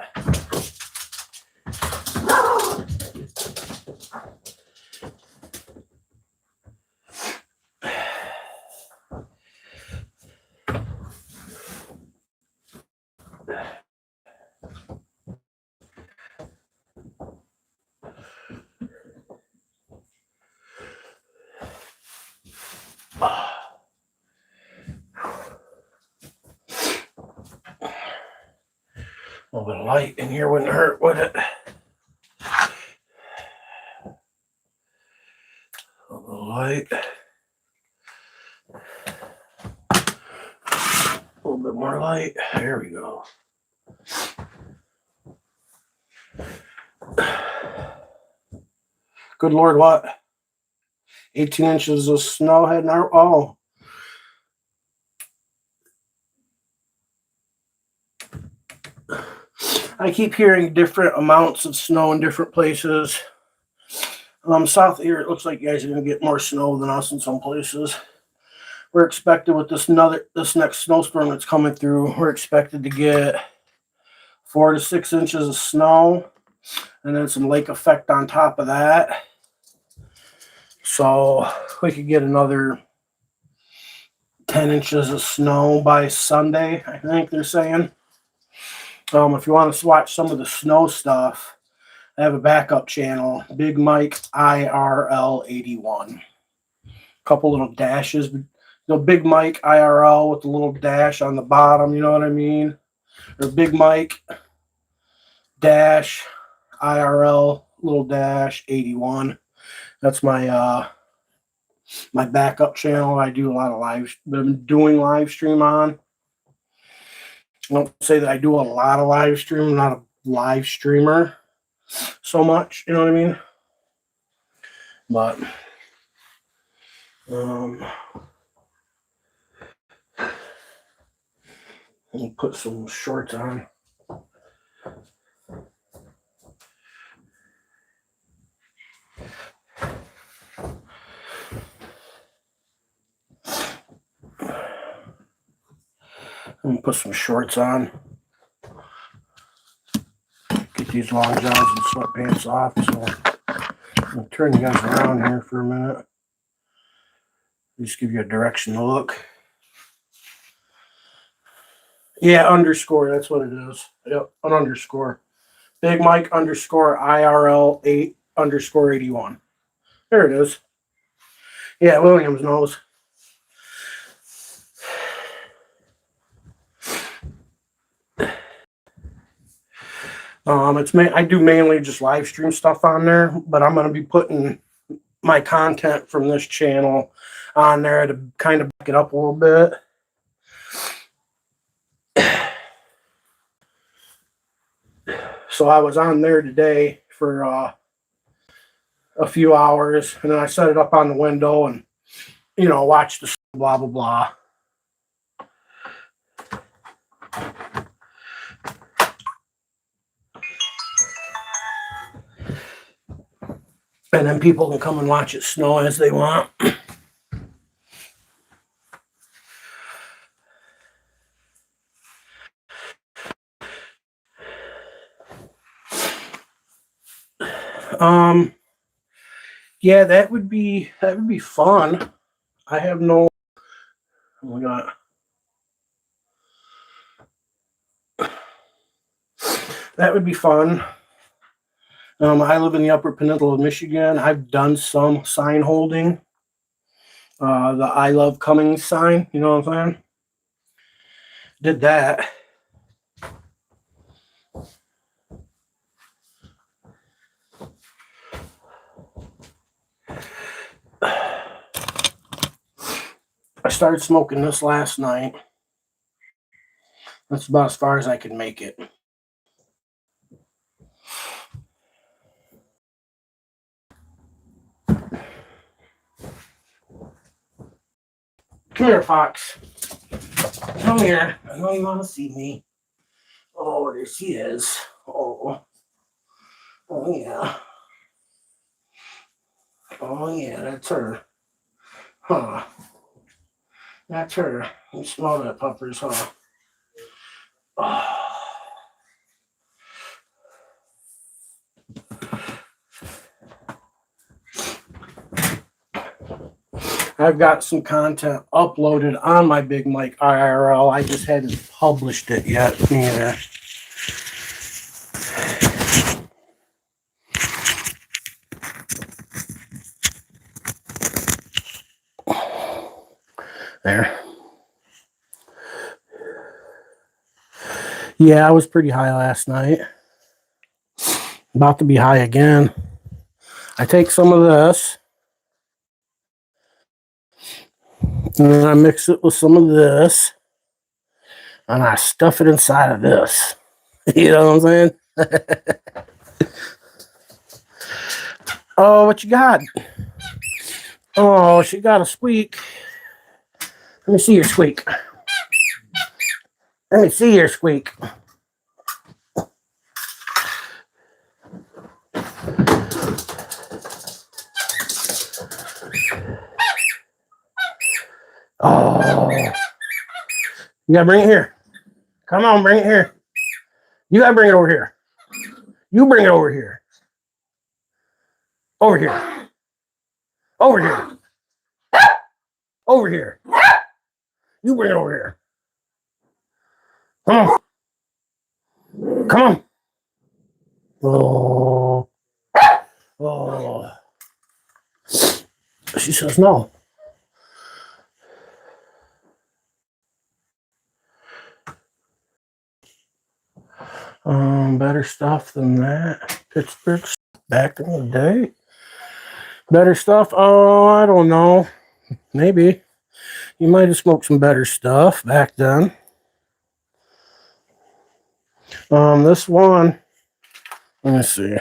A little bit of light in here wouldn't hurt, would it? A little light. A little bit more light. There we go. Good Lord, what? 18 inches of snow heading out. Oh. I keep hearing different amounts of snow in different places. South here, it looks like you guys are going to get more snow than us in some places. We're expected with this next snowstorm that's coming through, we're expected to get 4 to 6 inches of snow and then some lake effect on top of that. So we could get another 10 inches of snow by Sunday, I think they're saying. If you want to watch some of the snow stuff, I have a backup channel, BigMike IRL 81. Couple little dashes, BigMike IRL with a little dash on the bottom, you know what I mean? Or BigMike dash IRL little dash 81. That's my my backup channel. I do a lot of been doing live stream on. I don't say that I do a lot of live stream. I'm not a live streamer so much, you know what I mean? But I'll put some shorts on. I'm gonna put some shorts on. Get these long johns and sweatpants off. So I'm gonna turn you guys around here for a minute. Just give you a direction to look. Yeah, underscore. That's what it is. Yep, an underscore. BigMike underscore IRL 8 underscore 81. There it is. Yeah, Williams knows. I do mainly just live stream stuff on there, but I'm going to be putting my content from this channel on there to kind of back it up a little bit. So I was on there today for a few hours, and then I set it up on the window and, you know, watch the blah, blah, blah. And then people can come and watch it snow as they want. Yeah, that would be fun. I have no. Oh my God. That would be fun. I live in the Upper Peninsula of Michigan. I've done some sign holding. The I Love Cummings sign, you know what I'm saying? Did that. I started smoking this last night. That's about as far as I could make it. Come here, Fox. Come here. I know you want to see me. Oh, there she is. Oh. Oh, yeah. Oh, yeah, that's her. Huh. That's her. You smell that, puppers, huh? Oh. I've got some content uploaded on my BigMike IRL. I just hadn't published it yet either. There. Yeah, I was pretty high last night. About to be high again. I take some of this. And then I mix it with some of this. And I stuff it inside of this. You know what I'm saying? Oh, what you got? Oh, she got a squeak. Let me see your squeak. Let me see your squeak. Oh. You gotta bring it here. Come on, bring it here. You gotta bring it over here. You bring it over here. Over here. Over here. Over here. You bring it over here. Come on. Come on. Oh. Oh. She says no. Better stuff than that. Pittsburgh back in the day. Better stuff? Oh, I don't know. Maybe. You might have smoked some better stuff back then. This one, let me see.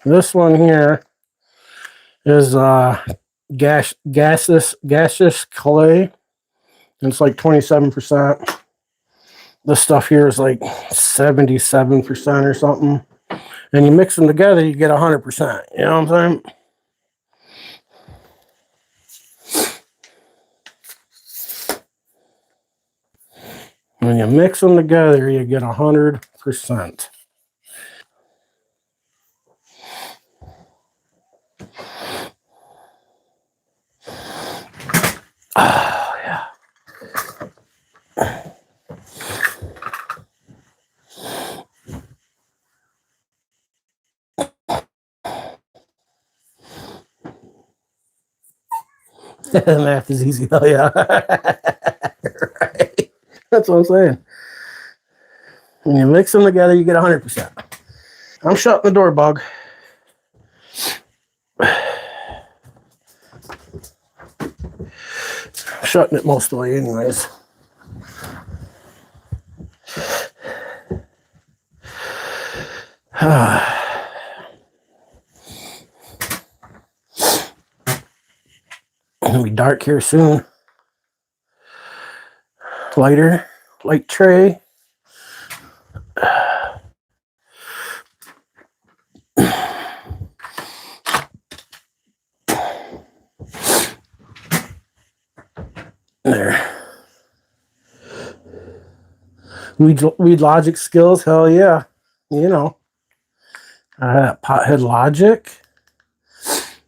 This one here is gaseous clay. And it's like 27%. This stuff here is like 77% or something. And you mix them together, you get 100%. You know what I'm saying? When you mix them together, you get 100%. Oh, yeah. Math is easy though, yeah. Right. That's what I'm saying. When you mix them together, you get 100%. I'm shutting the door, Bug. Shutting it most of the way anyways. It'll be dark here soon. Light tray. There. Weed logic skills, hell yeah. You know. Pothead logic.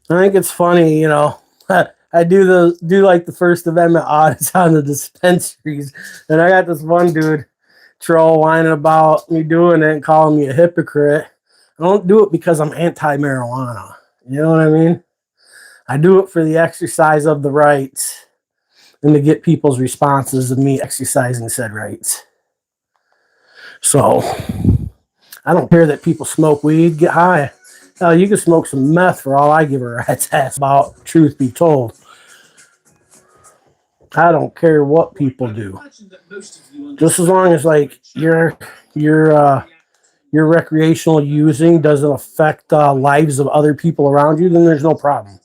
I think it's funny, you know. I do like the First Amendment audits on the dispensaries, and I got this one dude troll whining about me doing it and calling me a hypocrite. I don't do it because I'm anti-marijuana. You know what I mean? I do it for the exercise of the rights and to get people's responses of me exercising said rights. So I don't care that people smoke weed, get high. Hell, you can smoke some meth for all I give a rat's ass about, truth be told. I don't care what people do. Just as long as like your recreational using doesn't affect lives of other people around you, then there's no problem.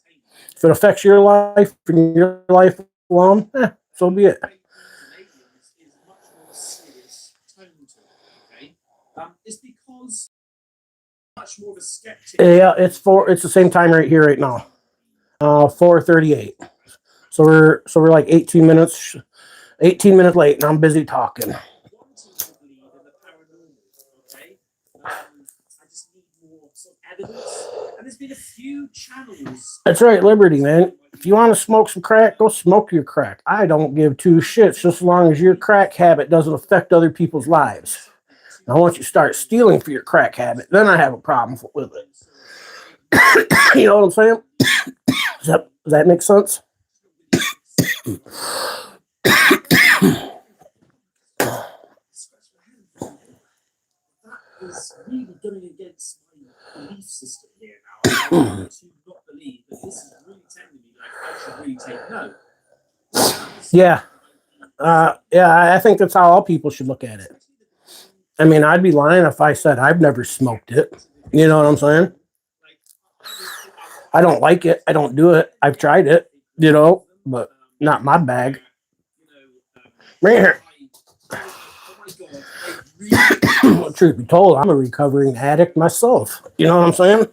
If it affects your life and your life alone, so be it. It's because much more of a skeptic. Yeah, it's the same time right here right now. 4:38. So we're like 18 minutes late, and I'm busy talking. That's right, Liberty, man. If you want to smoke some crack, go smoke your crack. I don't give two shits, just as long as your crack habit doesn't affect other people's lives. Now, once you start stealing for your crack habit, then I have a problem with it. You know what I'm saying? Does that make sense? Is really going against my belief system here now. I want to not believe that this is really telling me like I should really take note. Yeah. I think that's how all people should look at it. I mean, I'd be lying if I said I've never smoked it. You know what I'm saying? I don't like it. I don't do it. I've tried it, you know, but not my bag. Right here. Well, truth be told, I'm a recovering addict myself. You know what I'm saying?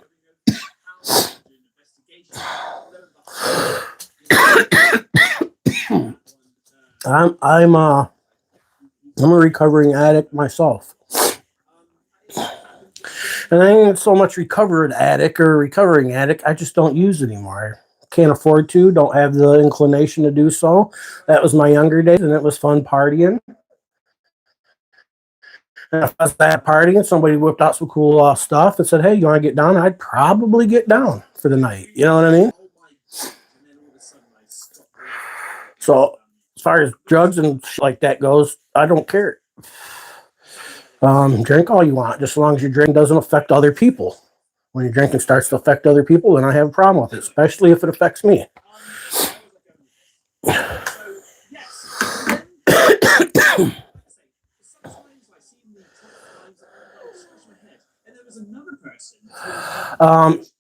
I'm a recovering addict myself. And I ain't so much recovered addict or recovering addict. I just don't use it anymore. Can't afford to, don't have the inclination to do so. That was my younger days, and it was fun partying. And if I was at a party and somebody whipped out some cool stuff and said, hey, you want to get down? I'd probably get down for the night. You know what I mean? So as far as drugs and shit like that goes, I don't care. Drink all you want, just as long as your drink doesn't affect other people. When your drinking starts to affect other people, then I have a problem with it, especially if it affects me.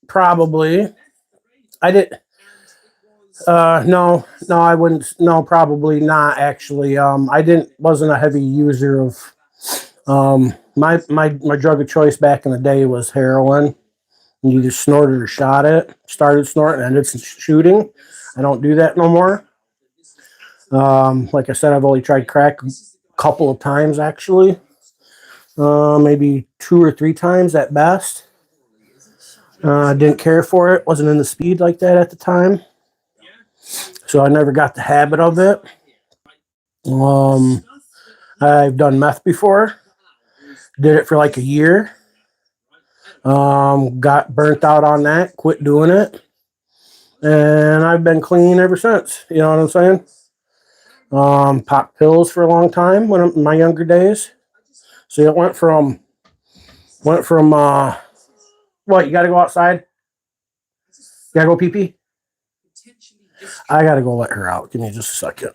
Probably. I did. No, I wouldn't. No, probably not. Actually, wasn't a heavy user of. My drug of choice back in the day was heroin. You just snorted or shot it. Started snorting, ended shooting. I don't do that no more. Like I said, I've only tried crack a couple of times actually. Maybe 2 or 3 times at best. Didn't care for it. Wasn't into speed like that at the time. So I never got the habit of it. I've done meth before. Did it for like a year. Got burnt out on that. Quit doing it. And I've been clean ever since. You know what I'm saying? Popped pills for a long time in my younger days. So it went from what? You got to go outside? You got to go pee pee? I got to go let her out. Give me just a second.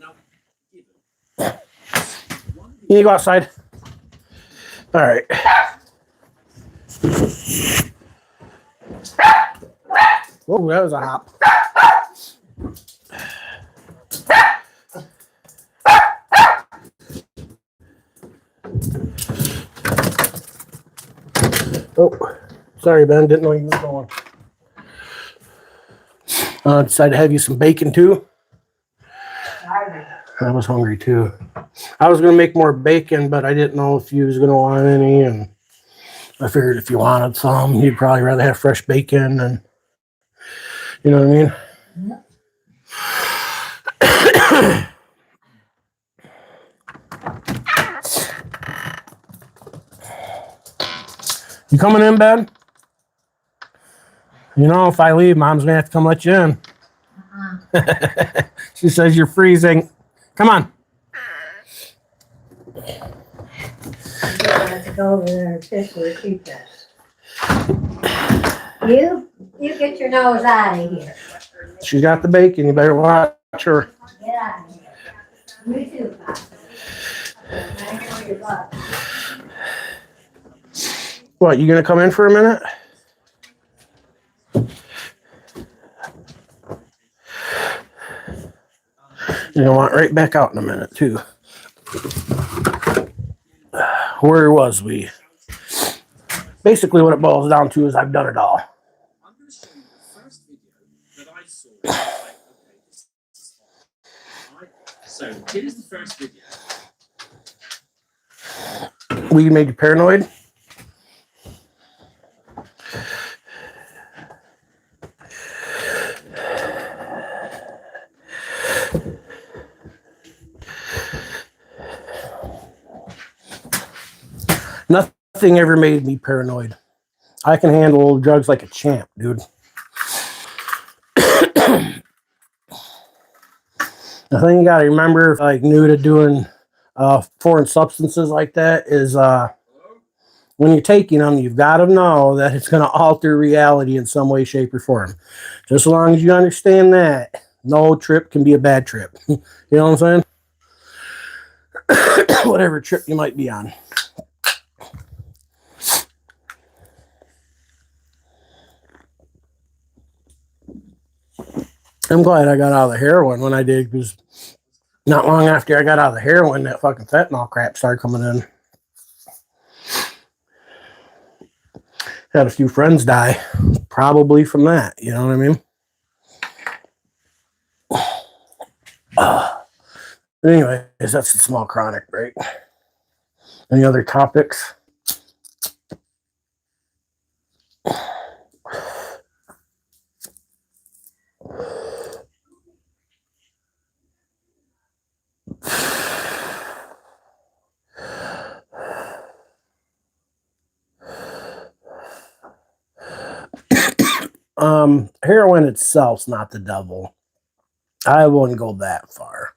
You need to go outside? All right. Whoa, that was a hop. Oh, sorry, Ben. Didn't know you were going. Decided to have you some bacon too. I was hungry too. I was going to make more bacon, but I didn't know if you was going to want any, and I figured if you wanted some, you'd probably rather have fresh bacon, and you know what I mean? You coming in, Ben? You know, if I leave, Mom's going to have to come let you in. She says you're freezing. Come on. You have to go over there and fish with a toothbrush. You get your nose out of here. She's got the bacon. You better watch her. Get out of here. You too, Pop. I know your butt. What, you going to come in for a minute? You're going to want right back out in a minute, too. Where was we? Basically, what it boils down to is I've done it all. I'm going to show you the first video that I saw. Right, so here's the first video. Weed made you paranoid? Nothing ever made me paranoid. I can handle drugs like a champ, dude. The thing you gotta remember, like new to doing foreign substances like that, is when you're taking them, you've got to know that it's going to alter reality in some way, shape, or form. Just as long as you understand that, no trip can be a bad trip. You know what I'm saying? Whatever trip you might be on. I'm glad I got out of the heroin when I did, because not long after I got out of the heroin, that fucking fentanyl crap started coming in. Had a few friends die, probably from that. You know what I mean? Anyways, that's a small chronic break. Any other topics? Heroin itself's not the devil. I wouldn't go that far.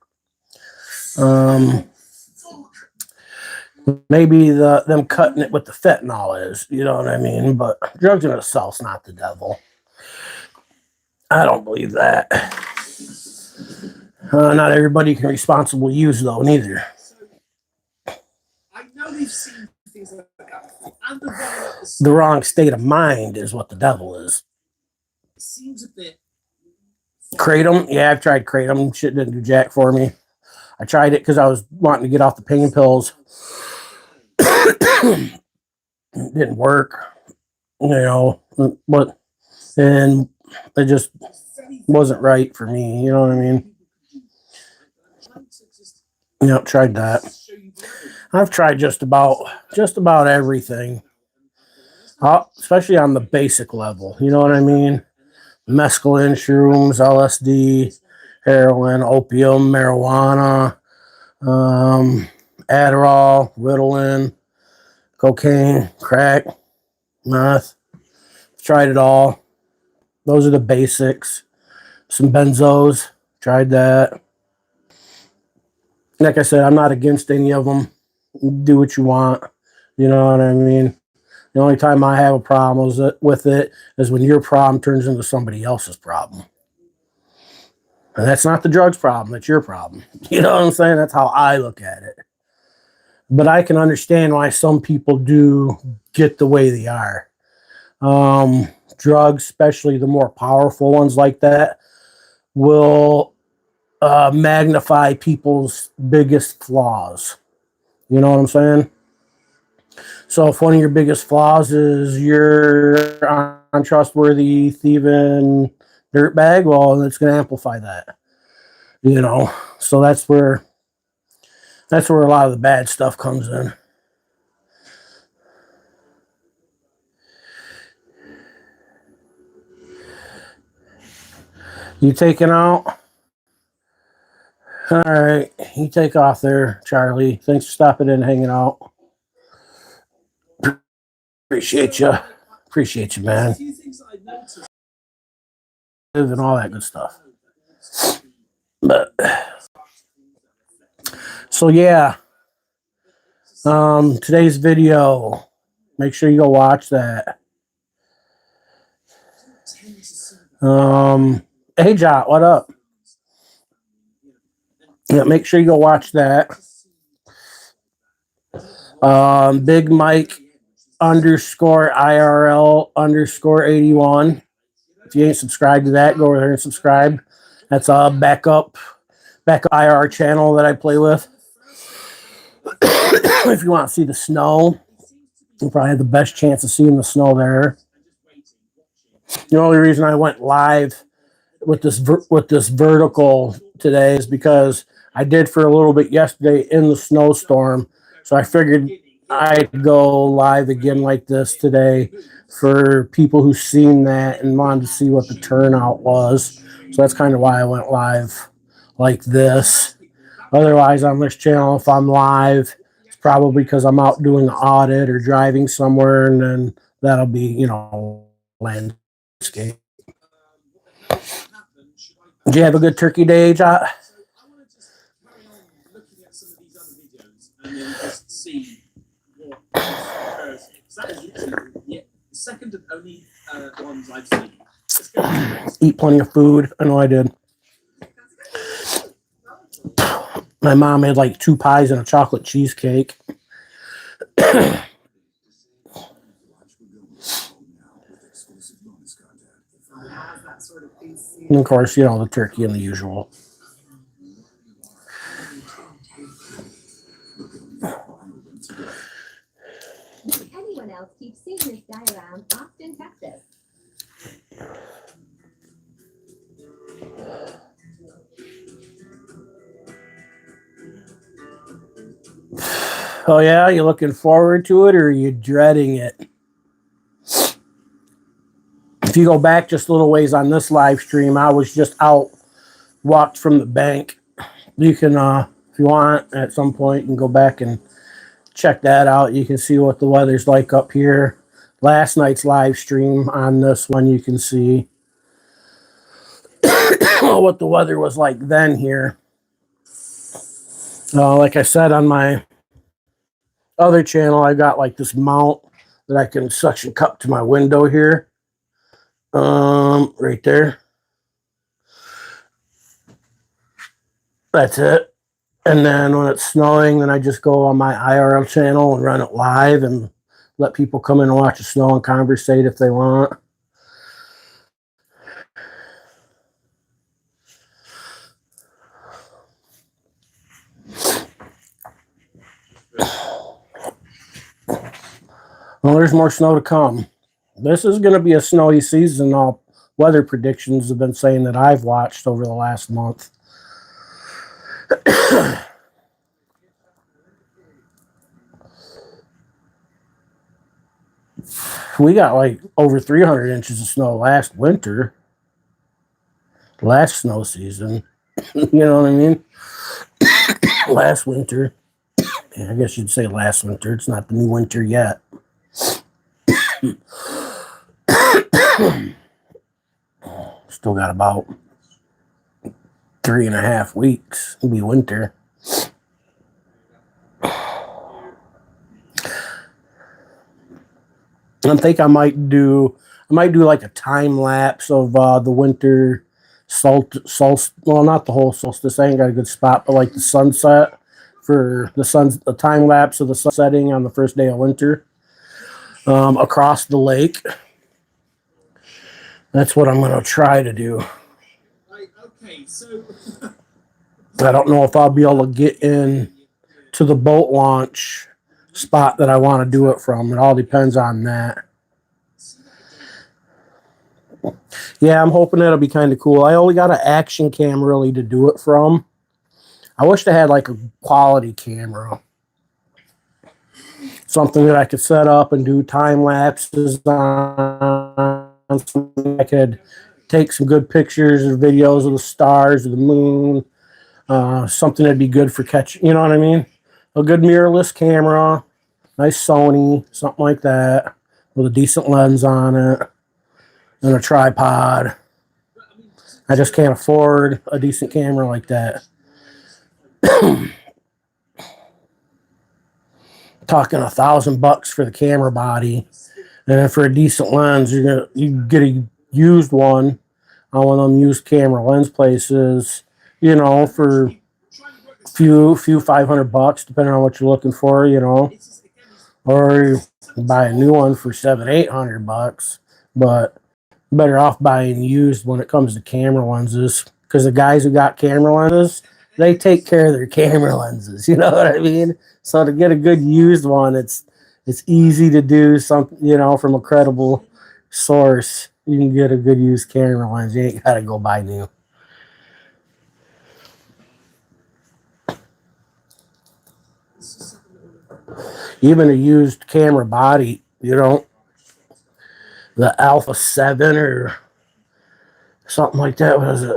Maybe them cutting it with the fentanyl is, you know what I mean? But drugs in itself's not the devil. I don't believe that. Not everybody can responsibly use though, neither. I know we've seen things like that. And the running up The wrong state of mind is what the devil is. it seems a bit. Kratom, yeah, I've tried Kratom. Shit didn't do jack for me. I tried it because I was wanting to get off the pain pills. It didn't work, you know, but and it just wasn't right for me. You know what I mean? Yep, tried that. I've tried just about everything, especially on the basic level. You know what I mean? Mescaline, shrooms, LSD, heroin, opium, marijuana, Adderall, Ritalin, cocaine, crack, meth. Tried it all. Those are the basics. Some benzos. Tried that. Like I said, I'm not against any of them. Do what you want. You know what I mean? The only time I have a problem with it is when your problem turns into somebody else's problem. And that's not the drugs problem. That's your problem. You know what I'm saying? That's how I look at it. But I can understand why some people do get the way they are. Drugs, especially the more powerful ones like that, will magnify people's biggest flaws. You know what I'm saying? So if one of your biggest flaws is you're untrustworthy, thieving dirtbag, well, it's going to amplify that. You know, so that's where a lot of the bad stuff comes in. You taking out? All right, you take off there, Charlie. Thanks for stopping in and hanging out. Appreciate you. Appreciate you, man. And all that good stuff. But so yeah. Today's video. Make sure you go watch that. Hey Jot, what up? Yeah, make sure you go watch that. Big Mike _IRL_81. If you ain't subscribed to that, go over there and subscribe. That's a backup IR channel that I play with. If you want to see the snow, you'll probably have the best chance of seeing the snow there. The only reason I went live with this vertical today is because I did for a little bit yesterday in the snowstorm. So I figured I'd go live again like this today for people who've seen that and wanted to see what the turnout was. So that's kind of why I went live like this. Otherwise, on this channel, if I'm live, it's probably because I'm out doing an audit or driving somewhere, and then that'll be, you know, landscape. Did you have a good turkey day, Jot? I want to just carry on looking at some of these other videos and then just see what occurs. So that is literally the second and only ones I've seen. Let's go to the next. Eat plenty of food. I know I did. My mom had like 2 pies and a chocolate cheesecake. And of course, you know, the turkey and the usual. Anyone else keeps seeing this guy around Austin, Texas? Oh yeah, you looking forward to it or are you dreading it? If you go back just a little ways on this live stream, I was just out, walked from the bank. You can, if you want, at some point, you can go back and check that out. You can see what the weather's like up here. Last night's live stream on this one, you can see what the weather was like then here. Like I said on my other channel, I got like this mount that I can suction cup to my window here. Right there. That's it. And then when it's snowing, then I just go on my IRL channel and run it live and let people come in and watch the snow and conversate if they want. Well, there's more snow to come. This is going to be a snowy season. All weather predictions have been saying that I've watched over the last month. We got like over 300 inches of snow last winter, last snow season. You know what I mean? Last winter. Yeah, I guess you'd say last winter. It's not the new winter yet. Still got about 3.5 weeks. It'll be winter. I think I might do like a time lapse of the winter solstice. Well, not the whole solstice. I ain't got a good spot, but like the sunset for the time lapse of the sun setting on the first day of winter across the lake. That's what I'm gonna try to do. Right, okay, so I don't know if I'll be able to get in to the boat launch spot that I want to do it from. It all depends on that. Yeah, I'm hoping that'll be kind of cool. I only got an action cam really to do it from. I wish they had like a quality camera. Something that I could set up and do time lapses on. Something I could take some good pictures or videos of the stars or the moon. Something that'd be good for catching, you know what I mean? A good mirrorless camera, nice Sony, something like that, with a decent lens on it, and a tripod. I just can't afford a decent camera like that. Talking $1,000 for the camera body, and then for a decent lens, you get a used one on one of them used camera lens places, you know, for few $500, depending on what you're looking for, you know, or you buy a new one for $700-800, but better off buying used when it comes to camera lenses, because the guys who got camera lenses, they take care of their camera lenses, you know what I mean? So to get a good used one, it's easy to do something, you know, from a credible source. You can get a good used camera lens. You ain't gotta go buy new. Even a used camera body, you know, the Alpha 7 or something like that. What is it?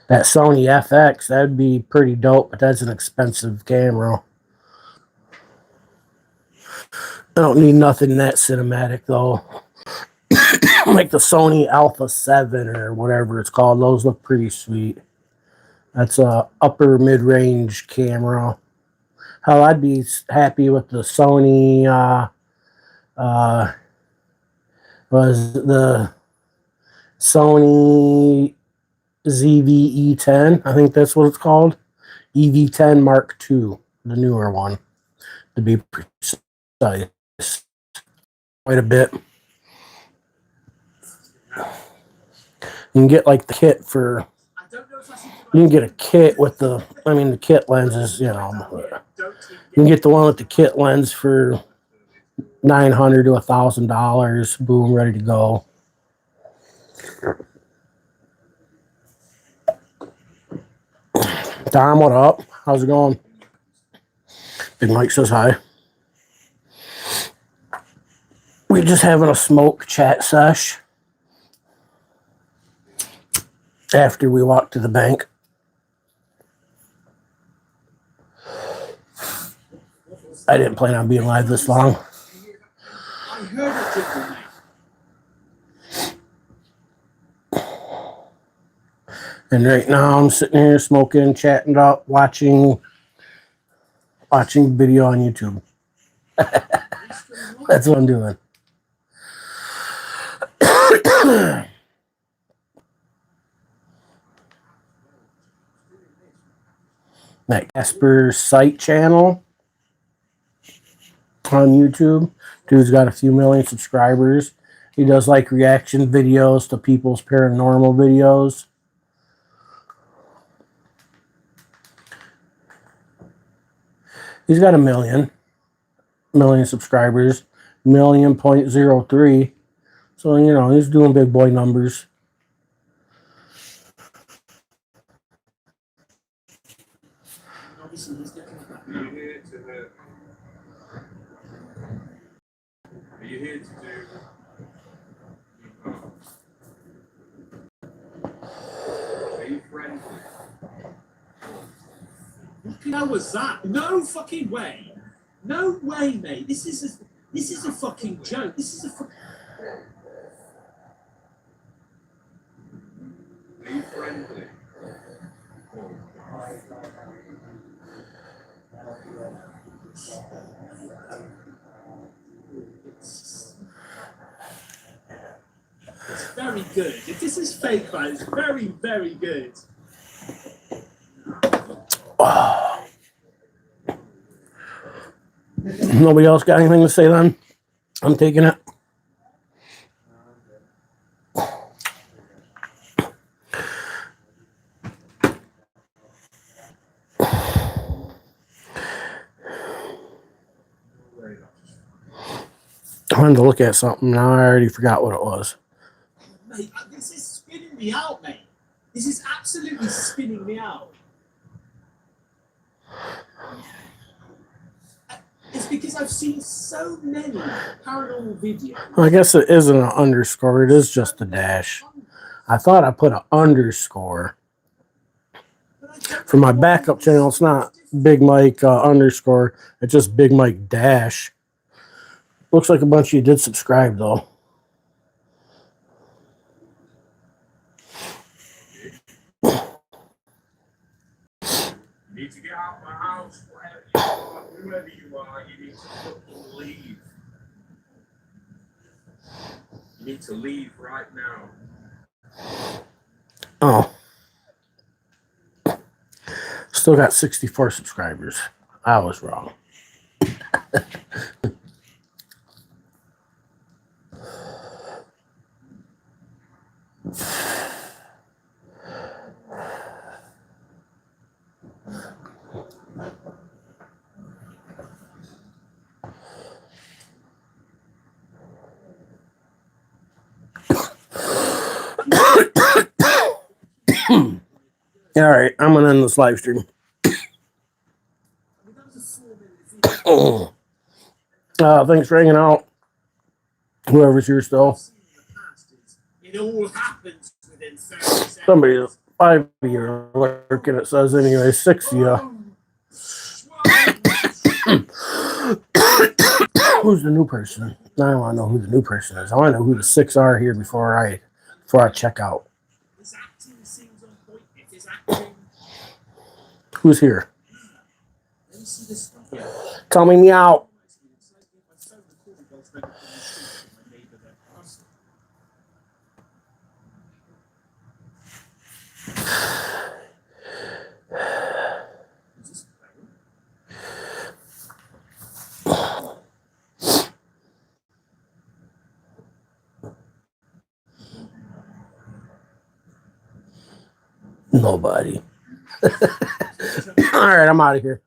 That Sony FX, that'd be pretty dope, but that's an expensive camera. I don't need nothing that cinematic, though. Like the Sony Alpha 7 or whatever it's called. Those look pretty sweet. That's a upper mid-range camera. Hell, I'd be happy with the Sony, was the Sony ZV-E10. I think that's what it's called. EV10 Mark II, the newer one, to be precise. Quite a bit. You can get like the kit for, you can get a kit with the, I mean the kit lenses, you know, you can get the one with the kit lens for $900 to $1,000. Boom, ready to go. Tom, what up? How's it going? Big Mike says hi. We're just having a smoke chat sesh after we walk to the bank. I didn't plan on being live this long. I heard it. And right now I'm sitting here smoking, chatting up, watching watching video on YouTube. That's what I'm doing. That Casper Site channel on YouTube. Dude's got a few million subscribers. He does like reaction videos to people's paranormal videos. He's got a million subscribers, 1,000,003. So, you know, he's doing big boy numbers. Obviously, he's looking at that. Are you here to hurt me? Are you here to do me harm? Are you friendly? What the hell was that? No fucking way. No way, mate. This is a fucking joke. This is a fucking... Are you friendly? It's very good. If this is fake, man, it's very, very good. Nobody else got anything to say then? I'm taking it. I wanted to look at something. Now I already forgot what it was. Mate, this is spinning me out, mate. This is absolutely spinning me out. It's because I've seen so many paranormal videos. Well, I guess it isn't an underscore. It is just a dash. I thought I put an underscore. For my backup channel, it's not Big Mike underscore. It's just Big Mike dash. Looks like a bunch of you did subscribe, though. You need to get out of my house. Whoever you are, you need to fucking leave. You need to leave right now. Oh. Still got 64 subscribers. I was wrong. All right, I'm gonna end this live stream. Thanks for hanging out. Whoever's here still. It all happens within 30 seconds. Somebody's 5 of you are lurking, it says anyway. 6 of you. Who's the new person? I don't want to know who the new person is. I want to know who the 6 are here before I check out. His acting seems on point. If his acting... Who's here? Let me see this. Tell me meow. Nobody. All right, I'm out of here.